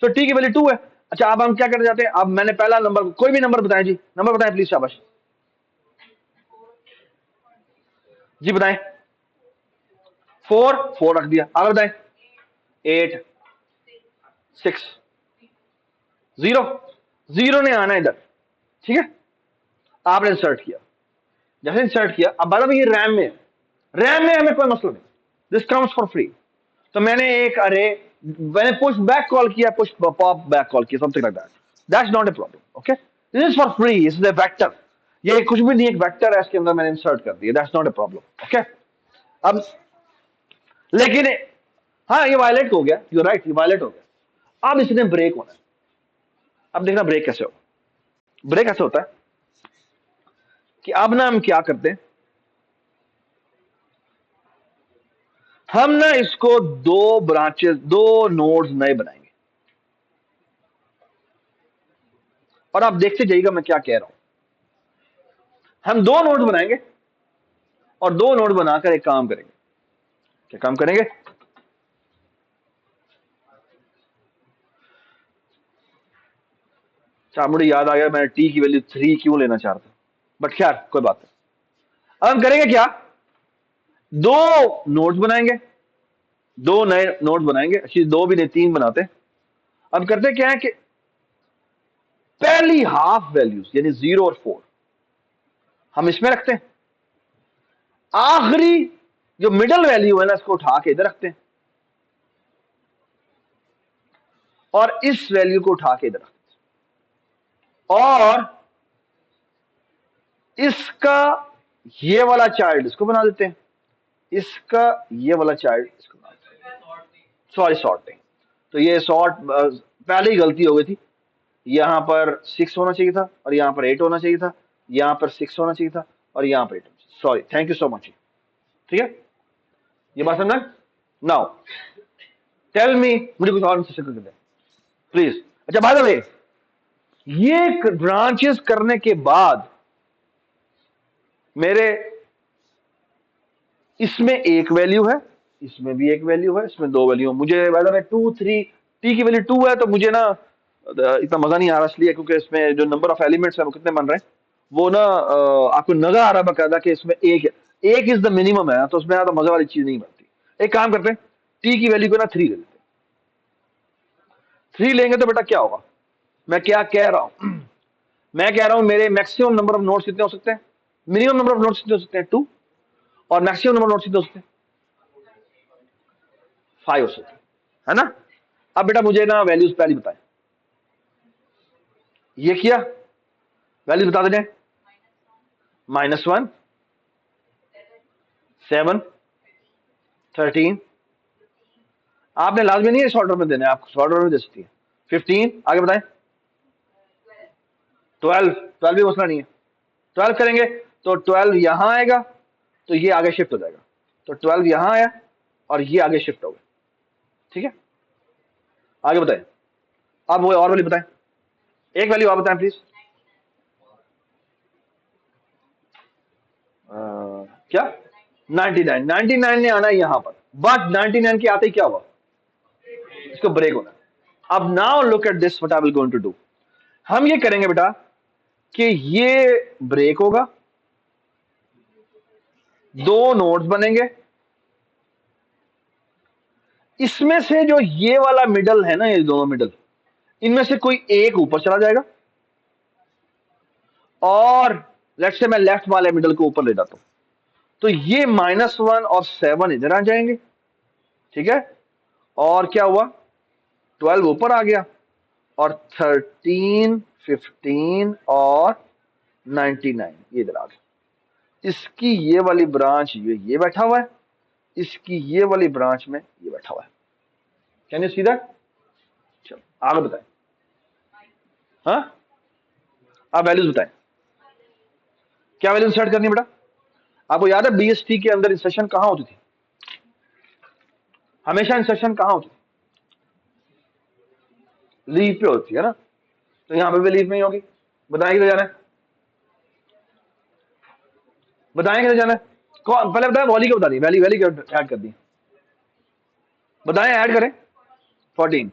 Speaker 1: तो टी की वैल्यू 2 है। अच्छा, अब हम क्या करने जाते हैं? अब मैंने पहला नंबर, कोई भी नंबर बताएं जी, नंबर बताएं प्लीज, शाबाश जी, बताएं। 4, 4 रख दिया। आगे बताएं। 8, 6, 0, 0 ने आना इधर, ठीक है। आपने इंसर्ट किया। जैसे इंसर्ट किया, अब बात ये रैम में है। रैम में हमें कोई मसला नहीं, दिस कम्स फॉर फ्री। तो मैंने एक अरे, मैंने पुश बैक कॉल किया, पुश पॉप बैक कॉल किया, something like that, that's not a problem, okay. This is for free, this is A vector. ये कुछ भी नहीं, एक वेक्टर है, इसके अंदर मैंने इंसर्ट कर दिया, that's not a problem, okay. अब लेकिन हाँ, ये वायलेट हो गया, यू राइट, ये वायलेट हो गया। अब इसने ब्रेक होना है। अब देखना ब्रेक कैसे हो। ब्रेक ऐसे होता है कि अब ना हम क्या करते हैं, हम ना इसको दो ब्रांचेस, दो नोड्स नए बनाएंगे। और आप देखते जाइएगा मैं क्या कह रहा हूं। हम दो नोड बनाएंगे और दो नोड बनाकर एक काम करेंगे। क्या काम करेंगे? अच्छा, मुझे याद आ गया, मैं टी की वैल्यू 3 क्यों लेना चाहता था, बट खैर कोई बात नहीं। अब हम करेंगे क्या? दो नोड्स बनाएंगे, दो नए नोड्स बनाएंगे। अच्छी, दो भी नहीं, 3 बनाते हैं। अब करते क्या है कि पहली हाफ वैल्यूज यानी 0 और 4 हम इसमें रखते हैं। आखिरी जो मिडल वैल्यू है ना, इसको उठा के इधर रखते हैं। और इस वैल्यू को उठा के इधर रखते हैं। और इसका ये वाला चाइल्ड इसको बना देते हैं, इसका ये वाला चाइल्ड इसको बना देते हैं। Sorry, sorting. तो ये सॉर्ट पहले ही गलती हो गई थी। यहां पर 6 होना चाहिए था और यहां पर 8 होना चाहिए था। यहां पर 6 होना चाहिए था और यहां पर 8 होना चाहिए। Sorry, thank you so much. ठीक है, ये बात समझना। नाउ टेल मी, मुझे कुछ और कर दे प्लीज। अच्छा, बाय द वे, ये ब्रांचेस करने के बाद मेरे इसमें एक वैल्यू है, इसमें भी एक वैल्यू है, इसमें दो वैल्यू है। मुझे बाय द वे 2, 3, टी की वैल्यू 2 है, तो मुझे ना इतना मजा नहीं आ रहा, इसलिए क्योंकि इसमें जो नंबर ऑफ एलिमेंट्स है वो कितने बन रहे हैं, वो ना आपको नजर आ रहा है बकायदा कि इसमें एक है, एक इज द मिनिमम है, तो उसमें ज्यादा मजा वाली चीज नहीं बनती। एक काम करते हैं, टी की वैल्यू को ना 3 ले लेते हैं। 3 लेंगे तो बेटा क्या होगा? मैं क्या कह रहा हूं? मैं कह रहा हूं मेरे मैक्सिमम नंबर ऑफ नोड्स कितने हो सकते हैं? मिनिमम नंबर ऑफ नोड्स कितने हो सकते हैं? 2। और मैक्सिमम नंबर ऑफ नोड्स कितने हो सकते हैं? 5 हो सकते हैं, है ना? अब बेटा मुझे ना वैल्यूज पहली बताएं। ये किया, वैल्यूज बता दें। -1, 7, 13। आपने लाजमी नहीं है इस ऑर्डर में देना है, आप शॉर्ट ऑर्डर में दे सकती है। 15, आगे बताएं। 12, 12 भी मसला नहीं है। 12 करेंगे तो 12 यहां आएगा, तो ये आगे शिफ्ट हो जाएगा। तो 12 यहां आया और ये आगे शिफ्ट हो गया, ठीक है। आगे बताएं। अब वो और वाली बताएं, एक वैल्यू आप बताएं प्लीज। क्या? 99, 99 ने आना है यहां पर, बट 99 के आते ही क्या हुआ? इसको ब्रेक होना। अब now look at this, what I will going to do. हम ये करेंगे बेटा कि ये ब्रेक होगा, दो नोड्स बनेंगे, इसमें से जो ये वाला मिडल है ना, ये दोनों मिडल, इनमें से कोई एक ऊपर चला जाएगा और लेट्स से मैं लेफ्ट वाले मिडल को ऊपर ले जाता हूं, तो ये -1 और 7 इधर आ जाएंगे, ठीक है। और क्या हुआ, 12 ऊपर आ गया और 13, 15 और 99 ये इधर आ गया। इसकी ये वाली ब्रांच ये बैठा हुआ है, इसकी ये वाली ब्रांच में ये बैठा हुआ है। Can you see that? चलो आगे बताएं। हाँ, आप वैल्यूज बताएं, क्या वैल्यूज सेट करनी है बेटा? आपको याद है बीएसटी के अंदर इंसर्शन कहां होती थी? हमेशा इंसर्शन कहां होती थी? लीव पे होती है ना, तो यहां पे भी लीव में ही होगी। बताएं किधर जाना है, बताएं किधर जाना है? पहले बताएं, वॉली को बता दी, वैली वैली ऐड कर दी, बताएं ऐड करें। 14,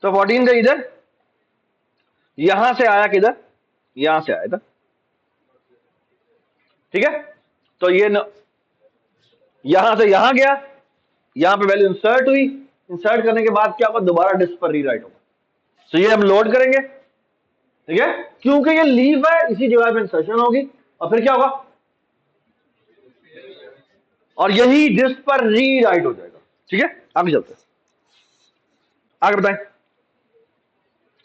Speaker 1: तो 14 का इधर यहां से आया किधर, यहां से आया था, ठीक है। तो ये यहां से यहां गया, यहां पे वैल्यू इंसर्ट हुई, इंसर्ट करने के बाद क्या होगा, दोबारा डिस्क पर रीराइट होगा। तो ये हम लोड करेंगे, ठीक है, क्योंकि ये लीव है, इसी जगह पे इंसर्शन होगी और फिर क्या होगा, और यही डिस्क पर रीराइट हो जाएगा, ठीक है। आगे चलते हैं, आगे बताएं,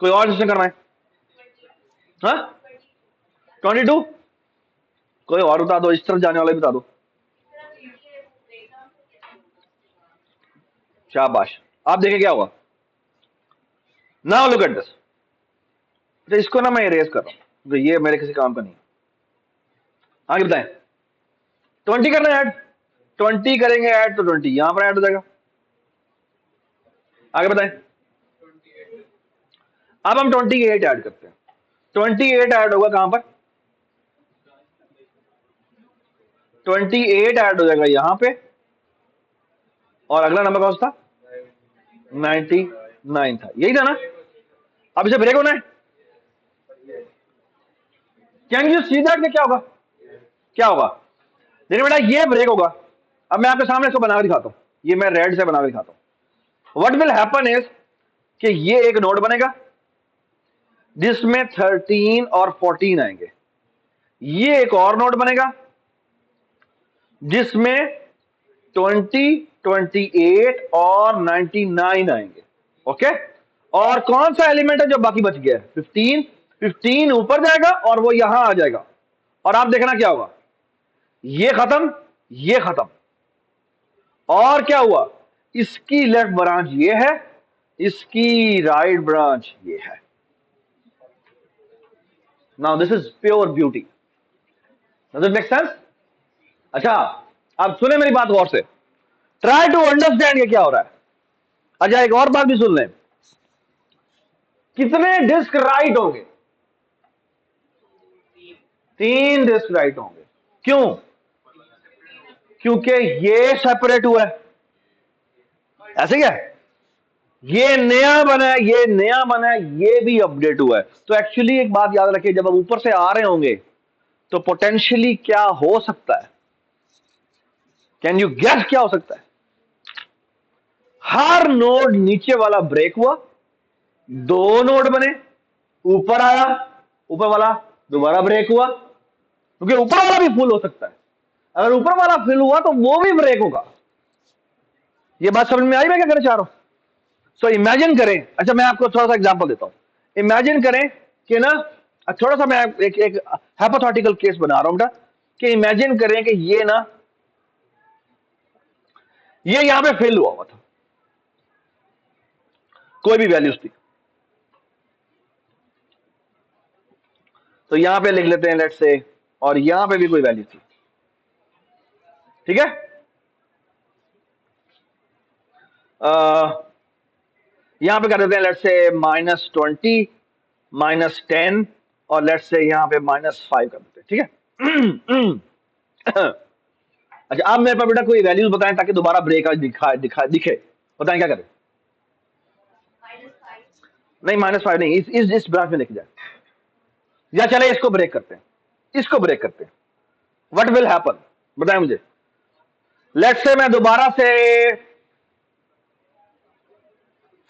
Speaker 1: कोई और डिस्कशन करना है? हाँ, 22, कोई और बता दो, इस तरफ जाने वाला बता दो। शाबाश, आप देखें क्या होगा। नाउ लुक एट दिस, तो इसको ना मैं इरेज कर रहा हूं, तो ये मेरे किसी काम का नहीं है। आगे बताएं, 20 करना है ऐड, 20 करेंगे ऐड तो 20 यहां पर ऐड हो जाएगा। आगे बताएं, अब हम 28 ऐड करते हैं। 28 ऐड होगा कहां पर, 28 ऐड हो जाएगा यहां पे, और अगला नंबर कौन सा था, 99 था, यही था ना। अब इसे ब्रेक होना है, कैन यू सी दैट, क्या होगा, क्या होगा, देखिए बेटा ये ब्रेक होगा। अब मैं आपके सामने इसको बनाकर दिखाता हूं, ये मैं रेड से बनाकर दिखाता हूं। व्हाट विल हैपन इज कि ये एक नोड बनेगा जिसमें 13 और 14 आएंगे, ये एक और नोड बनेगा जिसमें 20, 28 और 99 आएंगे, ओके। और कौन सा एलिमेंट है जो बाकी बच गया है, 15, 15 ऊपर जाएगा और वो यहां आ जाएगा, और आप देखना क्या होगा, ये खत्म, ये खत्म, और क्या हुआ, इसकी लेफ्ट ब्रांच ये है, इसकी राइट ब्रांच ये है। Now this is pure beauty, does it make sense? अच्छा, आप सुने मेरी बात गौर से, ट्राई टू अंडरस्टैंड ये क्या हो रहा है। अच्छा, एक और बात भी सुन लें, कितने डिस्क राइट होंगे, 3 डिस्क राइट होंगे। क्यों? क्योंकि ये सेपरेट हुआ है, ऐसे क्या है, ये नया बना है, ये नया बना है, ये भी अपडेट हुआ है। तो एक्चुअली एक बात याद रखिए, जब आप ऊपर से आ रहे होंगे तो पोटेंशियली क्या हो सकता है, कैन यू गेस क्या हो सकता है? हर नोड नीचे वाला ब्रेक हुआ, 2 नोड बने, ऊपर आया, ऊपर वाला दोबारा ब्रेक हुआ, क्योंकि ऊपर वाला भी फुल हो सकता है। अगर ऊपर वाला फुल हुआ तो वो भी ब्रेक होगा। ये बात समझ में आई मैं क्या करना चाह रहा हूं? सो इमेजिन करें, अच्छा मैं आपको थोड़ा सा एग्जांपल देता हूं। इमेजिन करें कि ना, थोड़ा सा मैं एक हाइपोथेटिकल केस बना रहा हूं बेटा, कि इमेजिन करें कि ये ना, ये यहां पे फेल हुआ था, कोई भी वैल्यूज थी, तो यहां पे लिख लेते हैं लेट्स से, और यहां पे भी कोई वैल्यू थी, ठीक है। यहां पे कर देते हैं लेट्स से -20, -10, और लेट्स से यहां पे -5 कर देते हैं, ठीक है। अच्छा, अब मेरे पास बेटा कोई वैल्यूज बताएं ताकि दोबारा ब्रेक आज दिखे, बताएं क्या करें। नहीं, -5 नहीं, इस ब्रांच में लिख जाए, या चले इसको ब्रेक करते हैं, इसको ब्रेक करते हैं। व्हाट विल हैपन, बताएं मुझे। लेट्स से मैं दोबारा से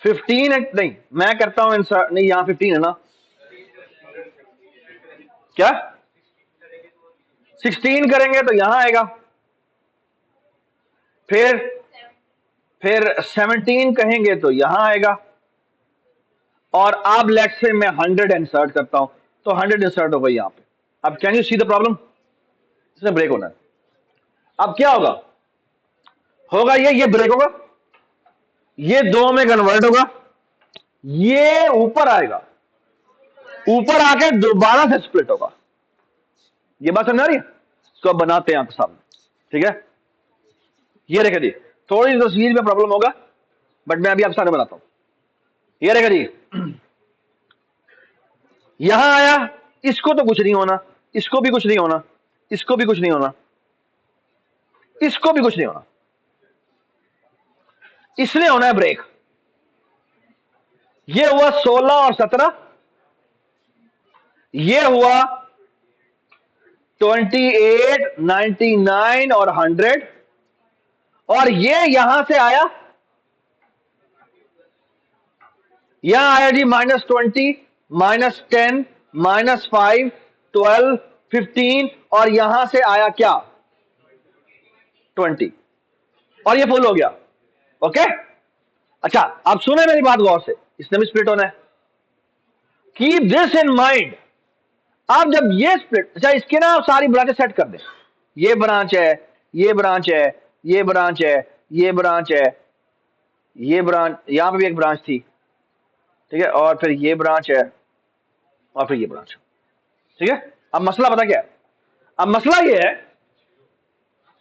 Speaker 1: 15 नहीं, मैं करता हूं इंसर्ट, नहीं यहां 15 है ना, क्या 16 करेंगे तो यहां आएगा, फिर 17 कहेंगे तो यहां आएगा, और अब लेट से मैं 100 इंसर्ट करता हूं तो 100 इंसर्ट होगा यहां पे। अब can you see the problem, इसमें ब्रेक होना है। अब क्या होगा, होगा ये ब्रेक होगा, ये दो में कन्वर्ट होगा, ये ऊपर आएगा, ऊपर आके दोबारा से स्प्लिट होगा। ये बात समझ आ रही है? इसको अब बनाते हैं आपके सामने, ठीक है? ये रेखा जी, थोड़ी सी तस्वीर में प्रॉब्लम होगा, बट मैं अभी आपके सामने बनाता हूं। ये रेखा जी, यहां आया, इसको तो कुछ नहीं होना, इसको भी कुछ नहीं होना, इसको भी कुछ नहीं होना, इसको भी कुछ नहीं होना, इसलिए होना है ब्रेक। ये हुआ 16 और 17, ये हुआ 28, 99 और 100, और ये यहां से आया, यहां आया जी -20, -10, -5, 12, 15, और यहां से आया क्या 20, और ये फुल हो गया। ओके, अच्छा आप सुने मेरी बात गौर से, इसने भी स्प्लिट होना है, कीप दिस इन माइंड। आप जब ये स्प्लिट, अच्छा इसके ना सारी ब्रांचेस सेट कर दें, ये ब्रांच है, ये ब्रांच है, ये ब्रांच है, ये ब्रांच है, ये ब्रांच, यहां पे भी एक ब्रांच थी, ठीक है, और फिर ये ब्रांच है, और फिर ये ब्रांच, ठीक है। अब मसला पता क्या है, अब मसला ये है,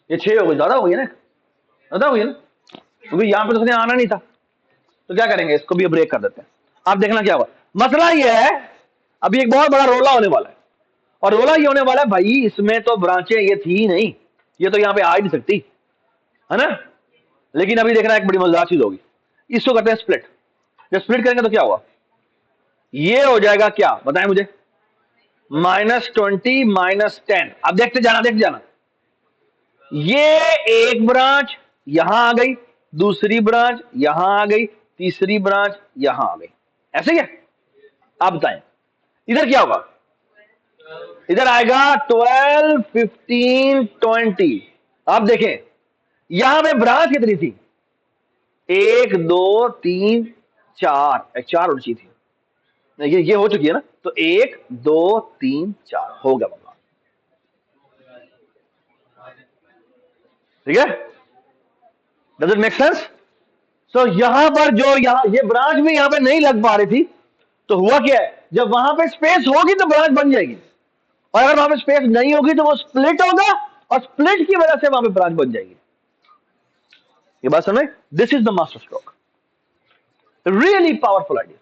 Speaker 1: ये 6 हो गई, ज्यादा हो गई ना, ज्यादा हो गई ना, क्योंकि यहां पे तो उसने आना नहीं था, तो क्या करेंगे, इसको भी ब्रेक कर देते हैं। आप देखना क्या हुआ, मसला ये है, अभी एक बहुत बड़ा रोला होने वाला है, और रोला ये होने वाला है भाई, इसमें तो ब्रांचें ये थी ही नहीं, ये तो यहां पे आ ही नहीं सकती, है ना। लेकिन अभी देखना एक बड़ी मजेदार चीज होगी, इसको करते हैं स्प्लिट। जब स्प्लिट करेंगे तो क्या हुआ, ये हो जाएगा क्या बताएं मुझे, -20 -10। अब देखते जाना, देखते जाना, ये एक ब्रांच यहां आ गई, दूसरी ब्रांच यहां आ गई, तीसरी ब्रांच यहां आ गई, ऐसे ही है। आप बताएं इधर क्या होगा, इधर आएगा 12, 15, 20। आप देखें यहां पे ब्रांच कितनी थी, 1 2 3 4, एक 4 और थी, ये हो चुकी है ना, तो 1 2 3 4 हो गया बाबा, ठीक है। Does it make sense? So यहां पर जो यहां ये ब्रांच भी यहां पे नहीं लग पा रही थी, तो हुआ क्या है, जब वहां पे स्पेस होगी तो ब्रांच बन जाएगी, और अगर वहां पे स्पेस नहीं होगी तो वो स्प्लिट होगा, और स्प्लिट की वजह से वहां पे ब्रांच बन जाएगी। ये बात समझ, this is the master stroke, really powerful idea.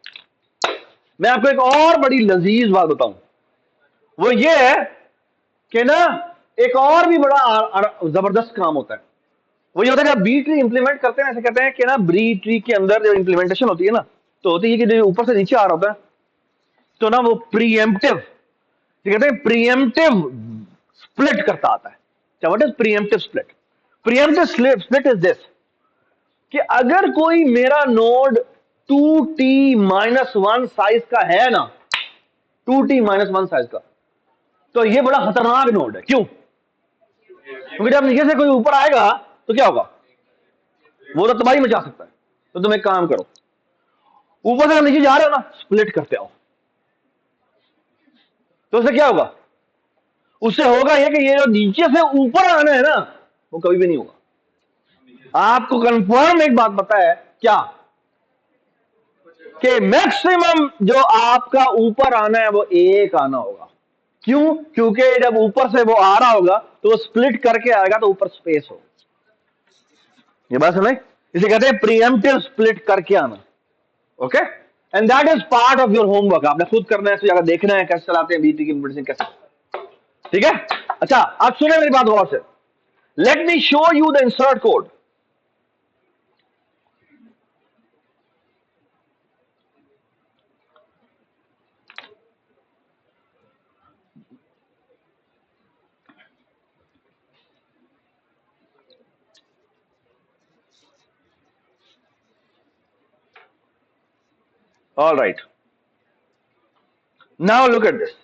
Speaker 1: मैं आपको एक और बड़ी लजीज बात बताऊं, वो ये है कि ना एक और भी बड़ा जबरदस्त काम होता है, वो ये होता है कि बी ट्री इंप्लीमेंट करते हैं, ऐसे कहते हैं कि ना बी ट्री के अंदर जो इंप्लीमेंटेशन होती है ना, तो होती है कि जो ऊपर से नीचे आ रहा होता है, तो ना वो प्रीएम्प्टिव, कहते हैं प्रीएम्प्टिव स्प्लिट करता आता है। क्या what is pre-emptive split? Pre-emptive split is this, कि अगर कोई मेरा नोड 2t-1 साइज का है ना, 2t-1 साइज का, तो ये बड़ा खतरनाक नोड है। क्यों? क्योंकि जब नीचे से कोई ऊपर आएगा तो क्या होगा, वो तो तबाही मचा सकता है। तो तुम एक काम करो, ऊपर से नीचे जा रहे हो ना, स्प्लिट करते आओ, तो उससे क्या होगा, उससे होगा ये कि ये जो नीचे से ऊपर आना है ना, वो कभी भी नहीं होगा। आपको कंफर्म एक बात पता है क्या, कि मैक्सिमम जो आपका ऊपर आना है वो एक आना होगा। क्यों? क्योंकि जब ऊपर से वो आ रहा होगा तो वो स्प्लिट करके आएगा, तो ऊपर स्पेस हो। ये बात समझ, इसे कहते हैं प्रीएम्प्टिव स्प्लिट करके आना। Okay, and that is part of your homework, आपने खुद करना है, अगर देखना है कैसे चलाते हैं बीटी की इम्प्लीमेंटेशन कैसे, ठीक है। अच्छा आप सुने मेरी बात गौर से, let me show you the insert code. All right, now look at this.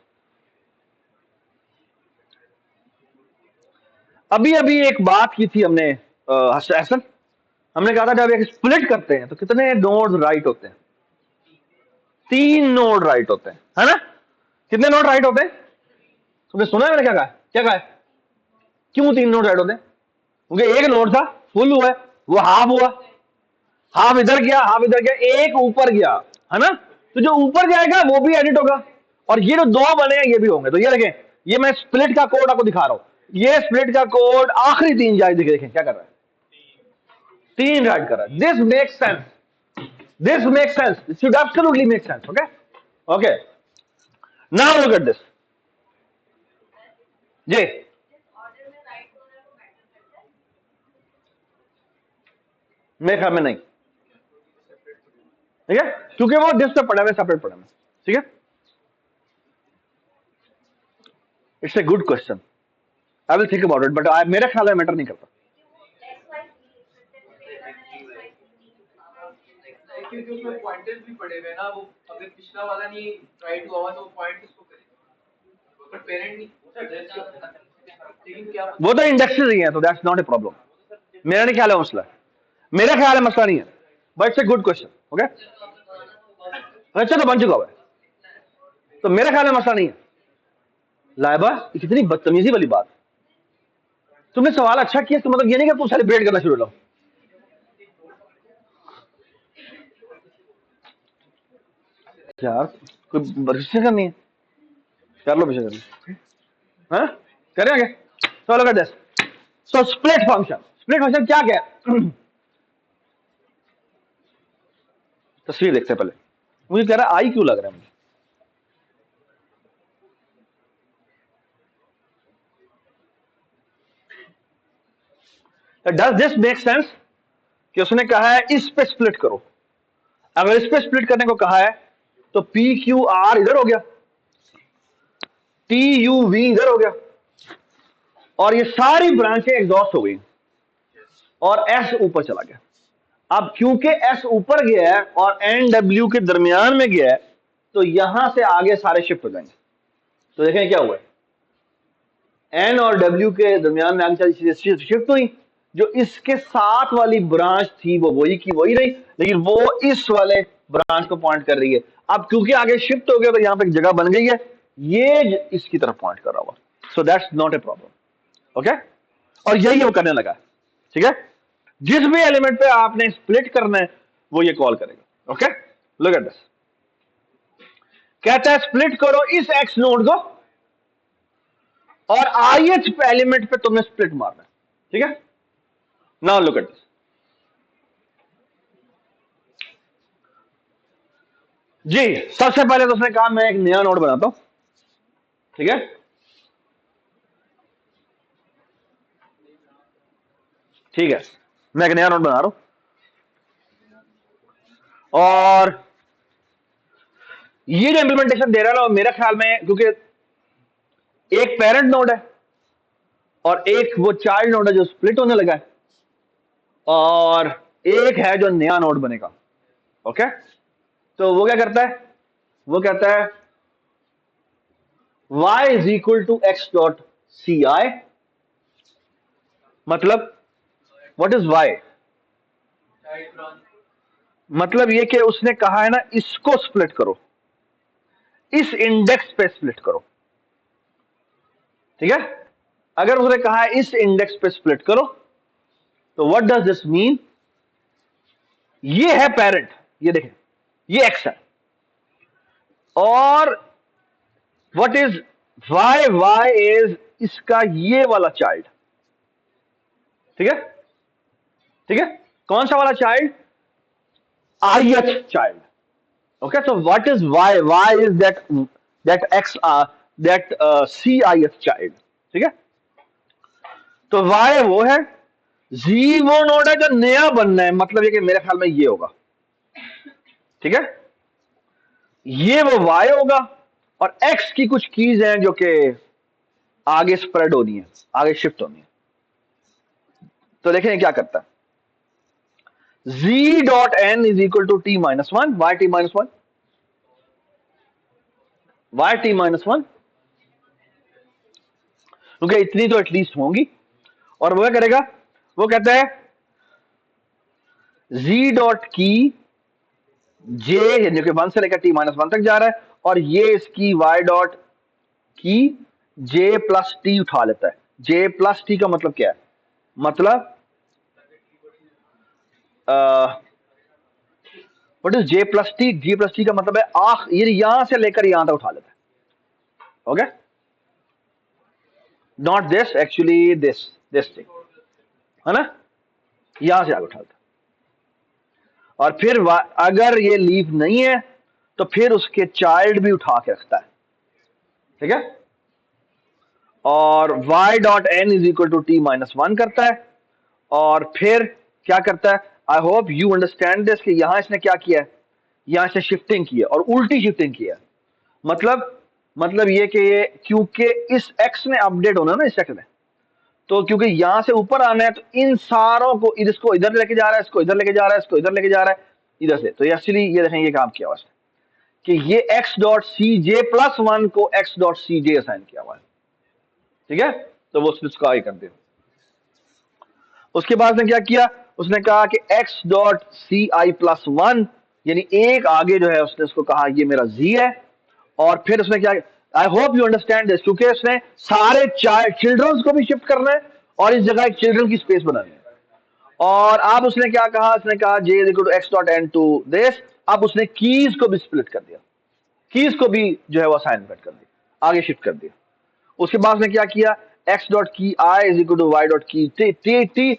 Speaker 1: अभी अभी एक बात की थी हमने हसन, हमने कहा था जब एक स्प्लिट करते हैं तो कितने नोड राइट होते हैं? 3 नोड राइट होते हैं, है ना? कितने नोड राइट होते हैं? तुमने सुना है मैंने क्या कहा? क्या कहा है? क्यों 3 नोड राइट होते हैं? क्योंकि एक नोड था, फुल हुआ है, वो हाफ हुआ, हाफ इधर गया, हाफ इधर गया, एक ऊपर गया, है ना? तो जो ऊपर जाएगा वो भी एडिट होगा, और ये जो 2 बने हैं ये भी होंगे। तो ये देखें, ये मैं स्प्लिट का कोड आपको दिखा रहा हूं। ये स्प्लिट का कोड आखिरी 3 जाए, देखें क्या कर रहा है, 3 राइट कर रहा है। This makes sense, this makes sense, this should absolutely make sense. Okay okay, now look at this. जी, मेरे ख्याल में नहीं, ठीक है, क्योंकि वो डिस्क पे पड़ा हुआ, सेपरेट पड़ा हुआ, ठीक है। It's a good question, I will think about it, but मेरे ख्याल में मैटर नहीं करता।
Speaker 2: क्योंकि उसमें पॉइंटर्स भी पड़े हुए ना, वो अगर पिछला वाला नहीं राइट हुआ तो पॉइंट किसको करेगा? पर पेरेंट नहीं, लेकिन क्या
Speaker 1: वो तो इंडेक्सेस ही है, तो दैट्स नॉट ए प्रॉब्लम। मेरा नहीं ख्याल है मसला, मेरा ख्याल है मसला नहीं है, but it's a good question. Okay, अच्छा तो बन चुका हुआ है, तो मेरा ख्याल में मसला नहीं है। लाइबा, कितनी बदतमीजी वाली बात। तुमने सवाल अच्छा किया, तो मतलब ये नहीं कि तुम सेलिब्रेट करना शुरू लो। यार कोई रजिस्टर करनी है, कर लो, पीछे कर लो, हाँ करें आगे। तो look at this, so split function, split function क्या क्या है? तस्वीर देखते हैं पहले, मुझे कह रहा है आई क्यों लग रहा है मुझे? डज दिस मेक सेंस कि उसने कहा है इस पे स्प्लिट करो? अगर इस पे स्प्लिट करने को कहा है तो पी क्यू आर इधर हो गया, टी यू वी इधर हो गया, और ये सारी ब्रांचें एग्जॉस्ट हो गई, और एस ऊपर चला गया। अब क्योंकि एस ऊपर गया है और एन डब्ल्यू के दरमियान में गया है, तो यहां से आगे सारे शिफ्ट हो जाएंगे। तो देखें क्या हुआ है, एन और डब्ल्यू के दरमियान में आगे सारी चीजें शिफ्ट हुई। जो इसके साथ वाली ब्रांच थी वो वही की वही रही, लेकिन वो इस वाले ब्रांच को पॉइंट कर रही है। अब क्योंकि आगे शिफ्ट हो गया तो यहां पे एक जगह बन गई है, ये इसकी तरफ पॉइंट कर रहा हुआ, so that's not a problem. Okay, और यही वो करने लगा है, ठीक है। जिस भी एलिमेंट पे आपने स्प्लिट करना है वो ये कॉल करेगा। ओके, लुक एट दिस, कहता है स्प्लिट करो इस एक्स नोड को, और ith एलिमेंट पे तुमने स्प्लिट मारना है, ठीक है। नाउ लुक एट दिस, जी सबसे पहले तो उसने कहा मैं एक नया नोड बनाता हूं, ठीक है। ठीक है, मैं एक नया नोड बना रहा हूं, और ये जो इंप्लीमेंटेशन दे रहा है ना, मेरे ख्याल में क्योंकि एक पेरेंट नोड है और एक वो चाइल्ड नोड है जो स्प्लिट होने लगा है, और एक है जो नया नोड बनेगा। ओके, तो वो क्या करता है, वो कहता है y is equal to X dot C I. मतलब what is y?
Speaker 2: Right branch
Speaker 1: मतलब ये कि उसने कहा है ना इसको स्प्लिट करो, इस इंडेक्स पे स्प्लिट करो, ठीक है। अगर उसने कहा है इस इंडेक्स पे स्प्लिट करो, तो व्हाट डज दिस मीन? ये है पेरेंट, ये देखें ये एक्स है, और what is Y? Y is इसका ये वाला चाइल्ड, ठीक है, ठीक है। कौन सा वाला child? ith child. Okay, so what is y? Y is that x that cith child, ठीक है। तो y वो है, z वो नोड है जो नया बनना है, मतलब ये कि मेरे ख्याल में ये होगा, ठीक है। ये वो y होगा, और x की कुछ कीज हैं जो कि आगे स्प्रेड होनी है, आगे शिफ्ट होनी है। तो देखें क्या करता है, z dot n is equal to t minus one, Y T minus one, Y T minus one, क्योंकि इतनी तो एटलीस्ट होंगी। और वो क्या करेगा, वो कहता है जी डॉट की जे, यानी कि 1 से लेकर टी माइनस वन तक जा रहा है, और ये इसकी वाई डॉट की जे प्लस टी उठा लेता है। जे प्लस टी का मतलब क्या है, मतलब what is J plus T, G plus T का मतलब है ये यहां से लेकर यहां तक उठा लेता है। Okay, not this, actually this thing, है ना, यहां से आगे उठाता है। और फिर अगर ये लीफ नहीं है तो फिर उसके चाइल्ड भी उठा के रखता है, ठीक है। और y dot N is equal to T minus one करता है, और फिर क्या करता है, I hope you understand this, कि यहां इसने क्या किया है, यहां से शिफ्टिंग की है और उल्टी शिफ्टिंग की है। मतलब ये कि ये क्योंकि इस x ने अपडेट होना है ना, इस x ने, तो क्योंकि यहां से ऊपर आना है तो इन सारों को, इसको इधर लेके जा रहा है, इसको इधर लेके जा रहा है, इसको इधर लेके जा रहा है, इधर से। तो एक्चुअली ये देखें, ये काम किया हुआ है कि ये x डॉट सी जे प्लस वन को x डॉट सी जे असाइन किया हुआ है, ठीक है। तो वो उसका आगे कर दे। उसके बाद उसने क्या किया, उसने कहा कि x डॉट सी आई प्लस वन, यानी एक आगे जो है उसने उसको कहा ये मेरा z है। और फिर उसने क्या, आई होप यू अंडरस्टैंड दिस, क्योंकि उसने सारे चिल्ड्रंस को भी शिफ्ट करना है और इस जगह एक चिल्ड्रन की स्पेस बनानी है। और अब उसने क्या कहा, उसने कहा J is equal to X dot N to this. अब उसने कीज को भी स्प्लिट कर दिया, कीज को भी जो है वो असाइनमेंट कर दिया, आगे शिफ्ट कर दिया। उसके बाद उसने क्या किया, X dot key I is equal to Y dot key T T T.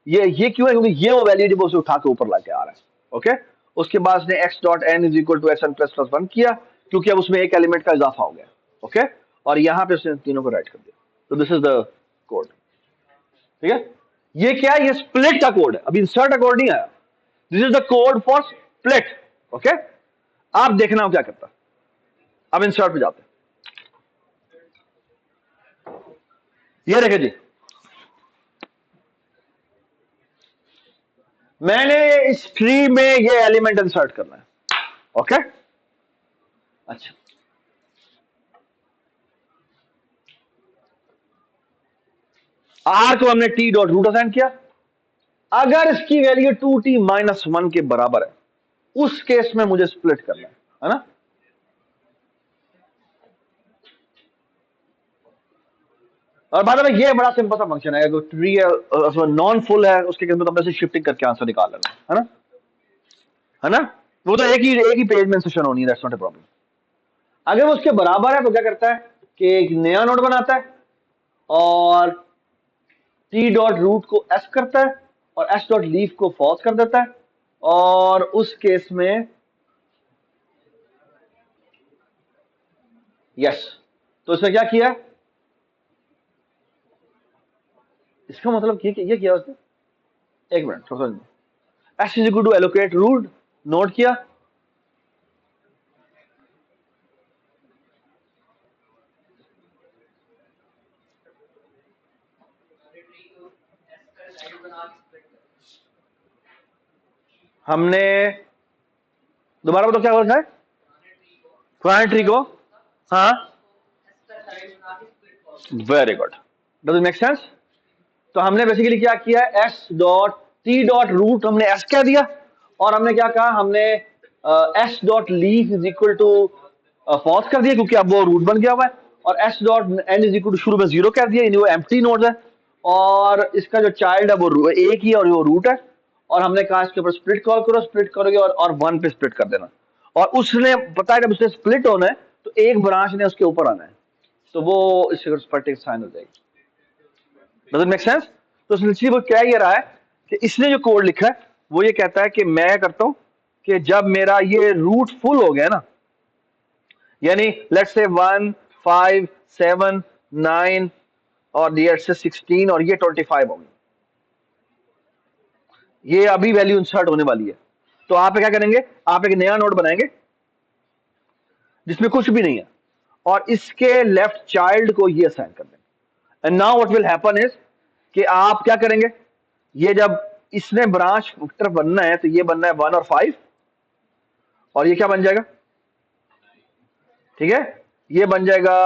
Speaker 1: ये क्यों है, क्योंकि ये वो वैल्यू जब उसे उठा के ऊपर लाके आ रहा है। ओके, उसके बाद उसने X dot N is equal to X N plus plus one किया, क्योंकि अब उसमें एक एलिमेंट का इजाफा हो गया। ओके, और यहां पे उसने तीनों को राइट कर दिया। तो दिस इज द कोड, ठीक है। ये क्या है, ये स्प्लिट का कोड है, अभी इंसर्ट का कोड नहीं आया। This is the code for split. Okay, आप देखना क्या करता। अब इंसर्ट पे जाते हैं। ये देखे जी, मैंने इस ट्री में ये एलिमेंट इंसर्ट करना है। ओके, अच्छा, आर को हमने टी डॉट रूट असाइन किया। अगर इसकी वैल्यू 2t माइनस वन के बराबर है, उस केस में मुझे स्प्लिट करना है ना। और बाद में ये बड़ा सिंपल सा फंक्शन है, अगर ट्री नॉन फुल है उसके केस में तो हमने शिफ्टिंग करके आंसर निकाल लेना है ना, है ना। वो तो एक ही पेज में इंसर्शन होनी है, दैट्स नॉट ए प्रॉब्लम। अगर वो उसके बराबर है तो क्या करता है कि एक नया नोड बनाता है और टी डॉट रूट को एस करता है और एस डॉट लीफ को फॉल्स कर देता है। और उस केस में यस, तो इसने क्या किया, इसका मतलब ये किया उसने, एक मिनट थोड़ा सा, S is equal to allocate root note किया, हमने दोबारा बताओ क्या होता है पुराने ट्री को, हाँ, very good, does it make sense. तो हमने बेसिकली क्या किया, S dot T dot root हमने एस कह दिया, और हमने क्या कहा, हमने S dot leaf is equal to false कर दिया, क्योंकि अब वो रूट बन गया हुआ है। और S dot N is equal to शुरू में जीरो कर दिया, यानी वो एम्प्टी नोड है, और इसका जो चाइल्ड है वो एक ही और वो रूट है। और हमने कहा इसके ऊपर स्प्लिट कॉल करो, स्प्लिट करोगे और वन पे स्प्लिट कर देना। और उसने पता है जब उसने स्प्लिट होना है तो एक ब्रांच ने उसके ऊपर आना है, तो वो इसके स्पर्टिक साइन हो जाएगी। Does it make sense. तो इसलिए वो क्या ये रहा है कि इसने जो कोड लिखा है वो ये कहता है कि मैं करता हूं कि जब मेरा ये रूट फुल हो गया ना, यानी लेट्स से 1 5 7 9 और ये से 16 और ये 25 होंगे, ये अभी वैल्यू इंसर्ट होने वाली है। तो आप क्या करेंगे, आप एक नया नोड बनाएंगे जिसमें कुछ भी नहीं है, और इसके लेफ्ट चाइल्ड को ये असाइन कर देंगे। And now what will happen is कि आप क्या करेंगे, ये जब इसने ब्रांच तरफ बनना है तो ये बनना है 1 और 5, और ये क्या बन जाएगा, ठीक है, ये बन जाएगा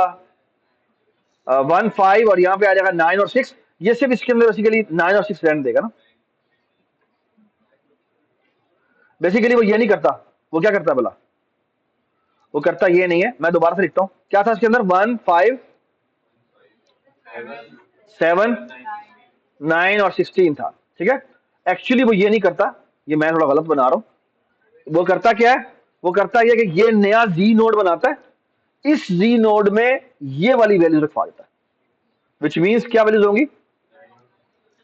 Speaker 1: 1 5 और यहाँ पे आ जाएगा 9 और 6। ये सिर्फ इसके अंदर बेसिकली 9 और 6 रहने देगा ना। बेसिकली वो ये नहीं करता, वो क्या करता है बोला, वो करता ये नहीं है। मैं दोबारा से लिखता हूँ, क्या था इसके अंदर, 1 5 7 9 और 16 था, ठीक है। एक्चुअली वो ये नहीं करता, ये मैं थोड़ा गलत बना रहा हूं। वो करता क्या है, वो करता ये कि ये नया जी नोड बनाता है, इस जी नोड में ये वाली वैल्यूज रखवा देता है, विच मीन्स क्या वैल्यूज होंगी,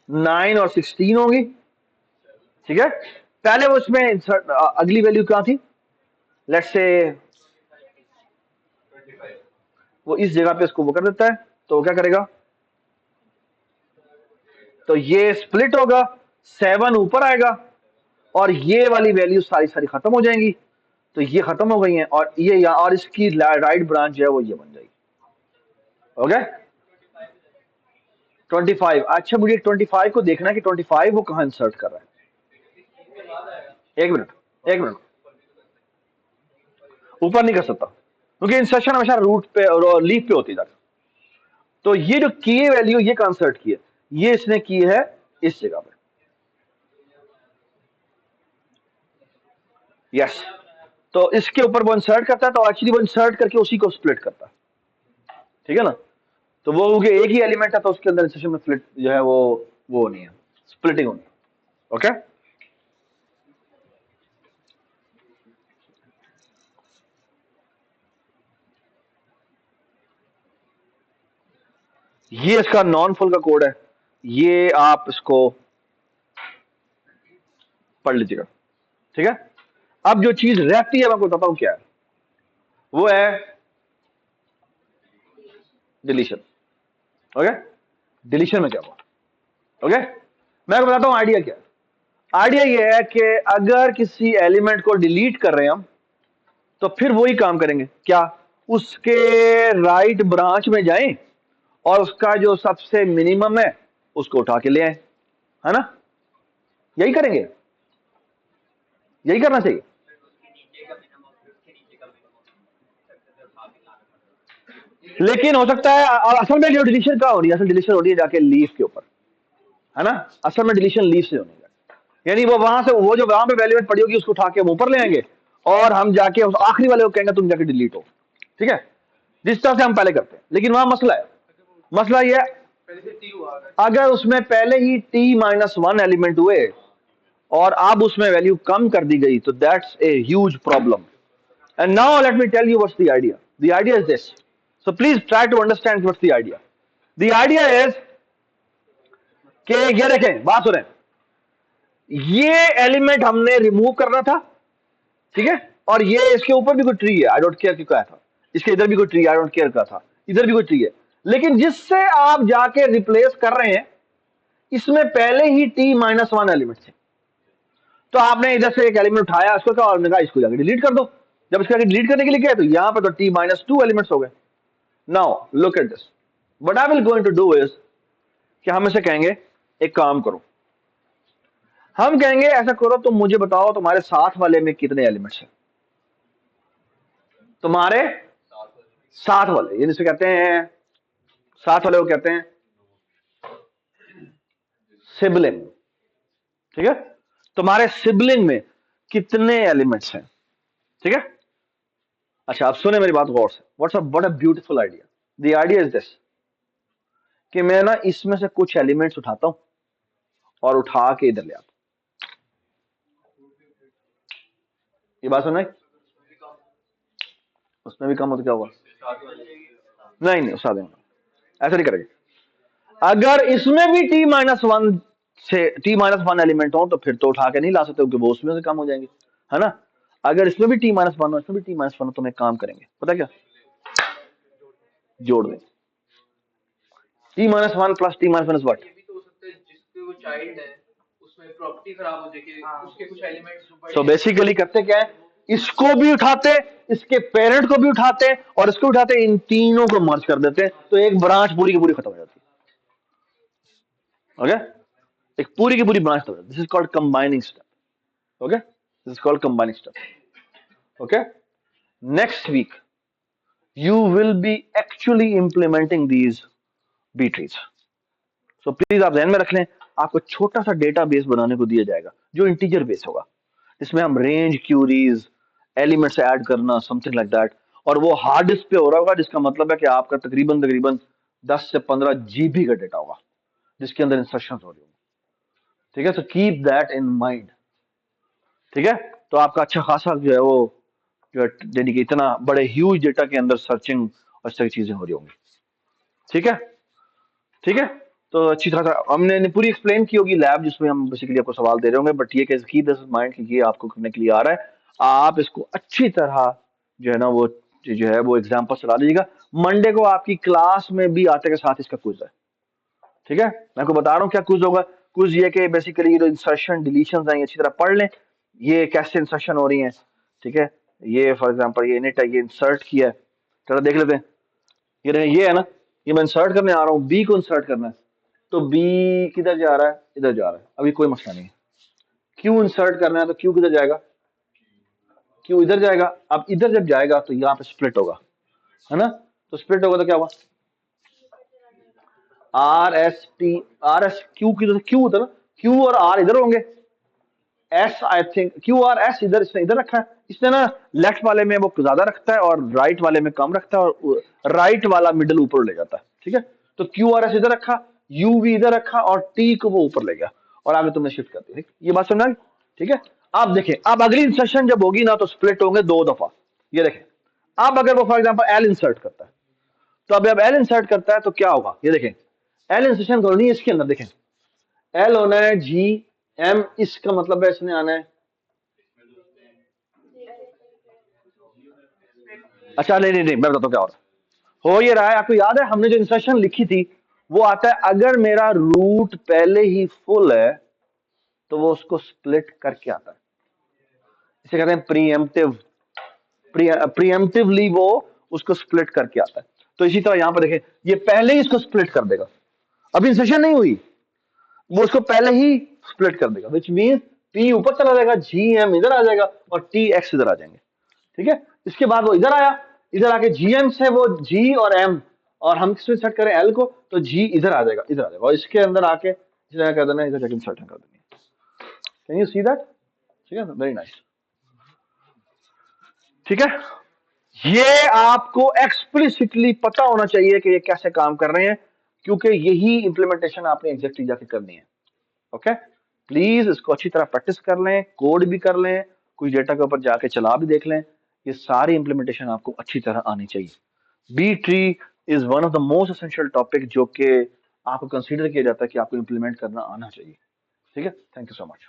Speaker 1: 9 और 16 होंगी, ठीक है। पहले वो उसमें अगली वैल्यू क्या थी, लेट्स से वो इस जगह पे इसको वो कर देता है, तो वो क्या करेगा, तो ये स्प्लिट होगा, 7 ऊपर आएगा और ये वाली वैल्यू सारी सारी खत्म हो जाएंगी, तो ये खत्म हो गई हैं और ये यहाँ, और इसकी राइट ब्रांच जो है वो ये बन जाएगी। ओके 25। अच्छा मुझे 25 को देखना है कि 25 वो कहाँ इंसर्ट कर रहा है। एक मिनट, एक मिनट, ऊपर नहीं कर सकता क्योंकि इंसर्शन हमेशा रूट पे और लीफ पे होती है। तो ये जो की वैल्यू ये कंसर्ट की है, ये इसने की है इस जगह पे। यस, तो इसके ऊपर वो इंसर्ट करता है, तो एक्चुअली वो इंसर्ट करके उसी को स्प्लिट करता है, ठीक है ना। तो वो क्योंकि एक ही एलिमेंट है तो उसके अंदर इंसर्शन में स्प्लिट जो है वो नहीं है, स्प्लिटिंग होनी है। ओके ये इसका नॉन फुल का कोड है, ये आप इसको पढ़ लीजिएगा, ठीक है। अब जो चीज रहती है मैं आपको बताता हूं क्या है, वो है डिलीशन। ओके डिलीशन में क्या हुआ, ओके मैं आपको बताता हूं आइडिया क्या है। आइडिया ये है कि अगर किसी एलिमेंट को डिलीट कर रहे हैं हम, तो फिर वही काम करेंगे, क्या, उसके राइट ब्रांच में जाएं और उसका जो सबसे मिनिमम है उसको उठा के ले आए, है ना, यही करेंगे, यही करना चाहिए। लेकिन हो सकता है असल में जो डिलीशन का हो रही है, असल डिलीशन हो रही है जाके लीफ के ऊपर, है ना, असल में डिलीशन लीफ से होने का, यानी वो वहां से वो जो वहां पे वैल्यू पड़ी होगी उसको उठा के हम ऊपर ले आएंगे और हम जाके उस आखिरी वाले को कहेंगे तुम जाके डिलीट हो, ठीक है, जिस तरह से हम पहले करते हैं। लेकिन वहां मसला है, मसला ये है
Speaker 2: पहले से टी हुआ
Speaker 1: अगर उसमें पहले ही t-1 एलिमेंट हुए और अब उसमें वैल्यू कम कर दी गई तो that's a huge problem. And now let me tell you what's the idea. The idea is this, so please try to understand what's the idea. The idea is कि ये देखें, बात सुनें, ये एलिमेंट हमने रिमूव करना था, ठीक है, और ये इसके ऊपर भी कोई ट्री है, आई डोंट केयर कि क्या था, इसके इधर भी कोई ट्री, आई डोंट केयर क्या था, इधर भी कोई ट्री है, लेकिन जिससे आप जाके रिप्लेस कर रहे हैं इसमें पहले ही t-1 एलिमेंट थे। तो आपने इधर से एक एलिमेंट उठाया, उसको कहा और कहा इसको जाके डिलीट कर दो। जब इसको आगे डिलीट करने के लिए गया तो यहां पर तो t-2 एलिमेंट्स हो गए। Now look at this, what I will going to do is कि हम इसे कहेंगे एक काम करो, हम कहेंगे ऐसा करो तुम मुझे बताओ तुम्हारे साथ वाले में कितने एलिमेंट्स हैं, तुम्हारे साथ वाले, ये जिसे कहते हैं साथ वाले को कहते हैं सिबलिंग, ठीक है, तुम्हारे सिबलिंग में कितने एलिमेंट्स हैं, ठीक है। अच्छा आप सुने मेरी बात गौर से, what a beautiful idea. The idea is this कि मैं ना इसमें से कुछ एलिमेंट्स उठाता हूं और उठा के इधर ले आता हूं। ये बात सुना, उसमें भी कम हो तो क्या हुआ, नहीं नहीं उठा देंगे, ऐसा नहीं करेंगे। अगर इसमें भी t-1 से t-1 एलिमेंट हो तो फिर तो उठा के नहीं ला सकते क्योंकि वो उसमें से कम हो जाएंगे, है ना। अगर इसमें भी t-1 हो इसमें भी t-1 हो तो हम एक काम करेंगे, पता क्या, जोड़ दें t-1 प्लस t-1 व्हाट।
Speaker 2: ये भी तो हो सकता है जिसके वो चाइल्ड है उसमें प्रॉपर्टी खराब हो जाए कि उसके कुछ एलिमेंट्स
Speaker 1: सो बेसिकली करते क्या है, इसको भी उठाते, इसके पेरेंट को भी उठाते और इसको उठाते, इन तीनों को मर्ज कर देते तो एक ब्रांच पूरी की पूरी खत्म हो जाती है। ओके एक पूरी की पूरी ब्रांच खत्म हो जाती है। This is called combining step. Okay this is called combining step. Okay next week you will be actually implementing these B trees. So please आप ध्यान में रख लें, आपको छोटा सा डेटा बेस बनाने को दिया जाएगा जो इंटीजर बेस होगा, जिसमें हम रेंज क्यूरीज, एलिमेंट्स ऐड करना, समथिंग लाइक दैट, और वो हार्ड डिस्क पे हो रहा होगा, जिसका मतलब है कि आपका तकरीबन तकरीबन 10 से 15 जीबी का डेटा होगा जिसके अंदर इंस्ट्रक्शन हो रही होंगी। ठीक है, so keep that in mind. ठीक है, तो आपका अच्छा खासा जो है वो जो यानी कि इतना बड़े ह्यूज डेटा के अंदर सर्चिंग और इस तरह की चीजें हो रही होंगी। ठीक है, ठीक है, तो अच्छी तरह से हमने पूरी एक्सप्लेन की होगी लैब, जिसमें हम बेसिकली आपको सवाल दे रहे होंगे, बट ये कीप दिस माइंड कि ये आपको करने के लिए आ रहा है, आप इसको अच्छी तरह जो है ना वो जो है वो एग्जाम्पल चला लीजिएगा। मंडे को आपकी क्लास में भी आते के साथ इसका क्विज है। ठीक है, मैं आपको बता रहा हूँ क्या क्विज होगा। क्विज ये कि बेसिकली जो इंसर्शन डिलीशन है ये अच्छी तरह पढ़ लें, ये कैसे इंसर्शन हो रही है। ठीक है, ये फॉर एग्जाम्पल ये इनिट है, ये इंसर्ट किया है, चलो देख लेते हैं। ये है ना, ये मैं इंसर्ट करने आ रहा हूँ, बी को इंसर्ट करना है, तो बी किधर जा रहा है, इधर जा रहा है, अभी कोई मसला नहीं है। क्यू इंसर्ट करना है तो क्यू किधर जाएगा, क्यू इधर जाएगा। अब इधर जब जाएगा तो यहाँ पे स्प्लिट होगा, है ना, तो स्प्लिट होगा तो क्या हुआ, R S T, R S Q की, क्यू उधर, क्यू और आर इधर होंगे, S I think Q R S इधर, इसने इधर रखा है, इसने ना लेफ्ट वाले में वो ज्यादा रखता है और राइट वाले में कम रखता है, और राइट वाला मिडल ऊपर ले जाता है। ठीक है, तो क्यू आर एस इधर रखा, यू भी इधर रखा, और टी को वो ऊपर ले गया और आगे तुमने शिफ्ट कर दिया। ठीक, ये बात समझा। ठीक है, आप देखें, अब अगली इंसर्शन जब होगी ना तो स्प्लिट होंगे 2 दफा। ये देखें, अब अगर वो फॉर एग्जाम्पल एल इंसर्ट करता है, तो अब एल इंसर्ट करता है तो क्या होगा, ये देखें, एल इंसर्शन करनी है इसके अंदर, देखें एल होना है जी एम, इसका मतलब है इसने आना है, अच्छा नहीं नहीं नहीं, मैं बताता हूँ क्या हो रहा है। हो ये रहा है, आपको याद है हमने जो इंसर्शन लिखी थी, वो आता है अगर मेरा रूट पहले ही फुल है तो वो उसको स्प्लिट करके आता है, इसे कहते हैं प्रीएम्प्टिव, प्रीएम्प्टिवली वो उसको स्प्लिट करके आता है। तो इसी तरह यहां पर देखें, ये पहले ही इसको स्प्लिट कर देगा, अभी इंसर्शन नहीं हुई, वो उसको पहले ही स्प्लिट कर देगा, विच मीन पी ऊपर चला जाएगा, जी एम इधर आ जाएगा और टी एक्स इधर आ जाएंगे। ठीक है, इसके बाद वो इधर आया, इधर आके जीएम से वो जी और एम, और हम किसमें सेट करें एल को, तो जी इधर आ जाएगा, इधर आ जाएगा, और इसके अंदर आके इधर कर देना, इधर जाके इंसर्ट कर देनी। Can you see that. ठीक है, वेरी नाइस। ठीक है, ये आपको एक्सप्लिसिटली पता होना चाहिए कि ये कैसे काम कर रहे हैं, क्योंकि यही इंप्लीमेंटेशन आपने एग्जैक्टली जाके करनी है। ओके, प्लीज इसको अच्छी तरह प्रैक्टिस कर लें, कोड भी कर लें, कुछ डेटा के ऊपर जाके चला भी देख लें, ये सारी इंप्लीमेंटेशन आपको अच्छी तरह आनी चाहिए। B tree is one of the most essential topic जो कि आपको कंसीडर किया जाता है कि आपको इंप्लीमेंट करना आना चाहिए। ठीक है, थैंक यू सो मच।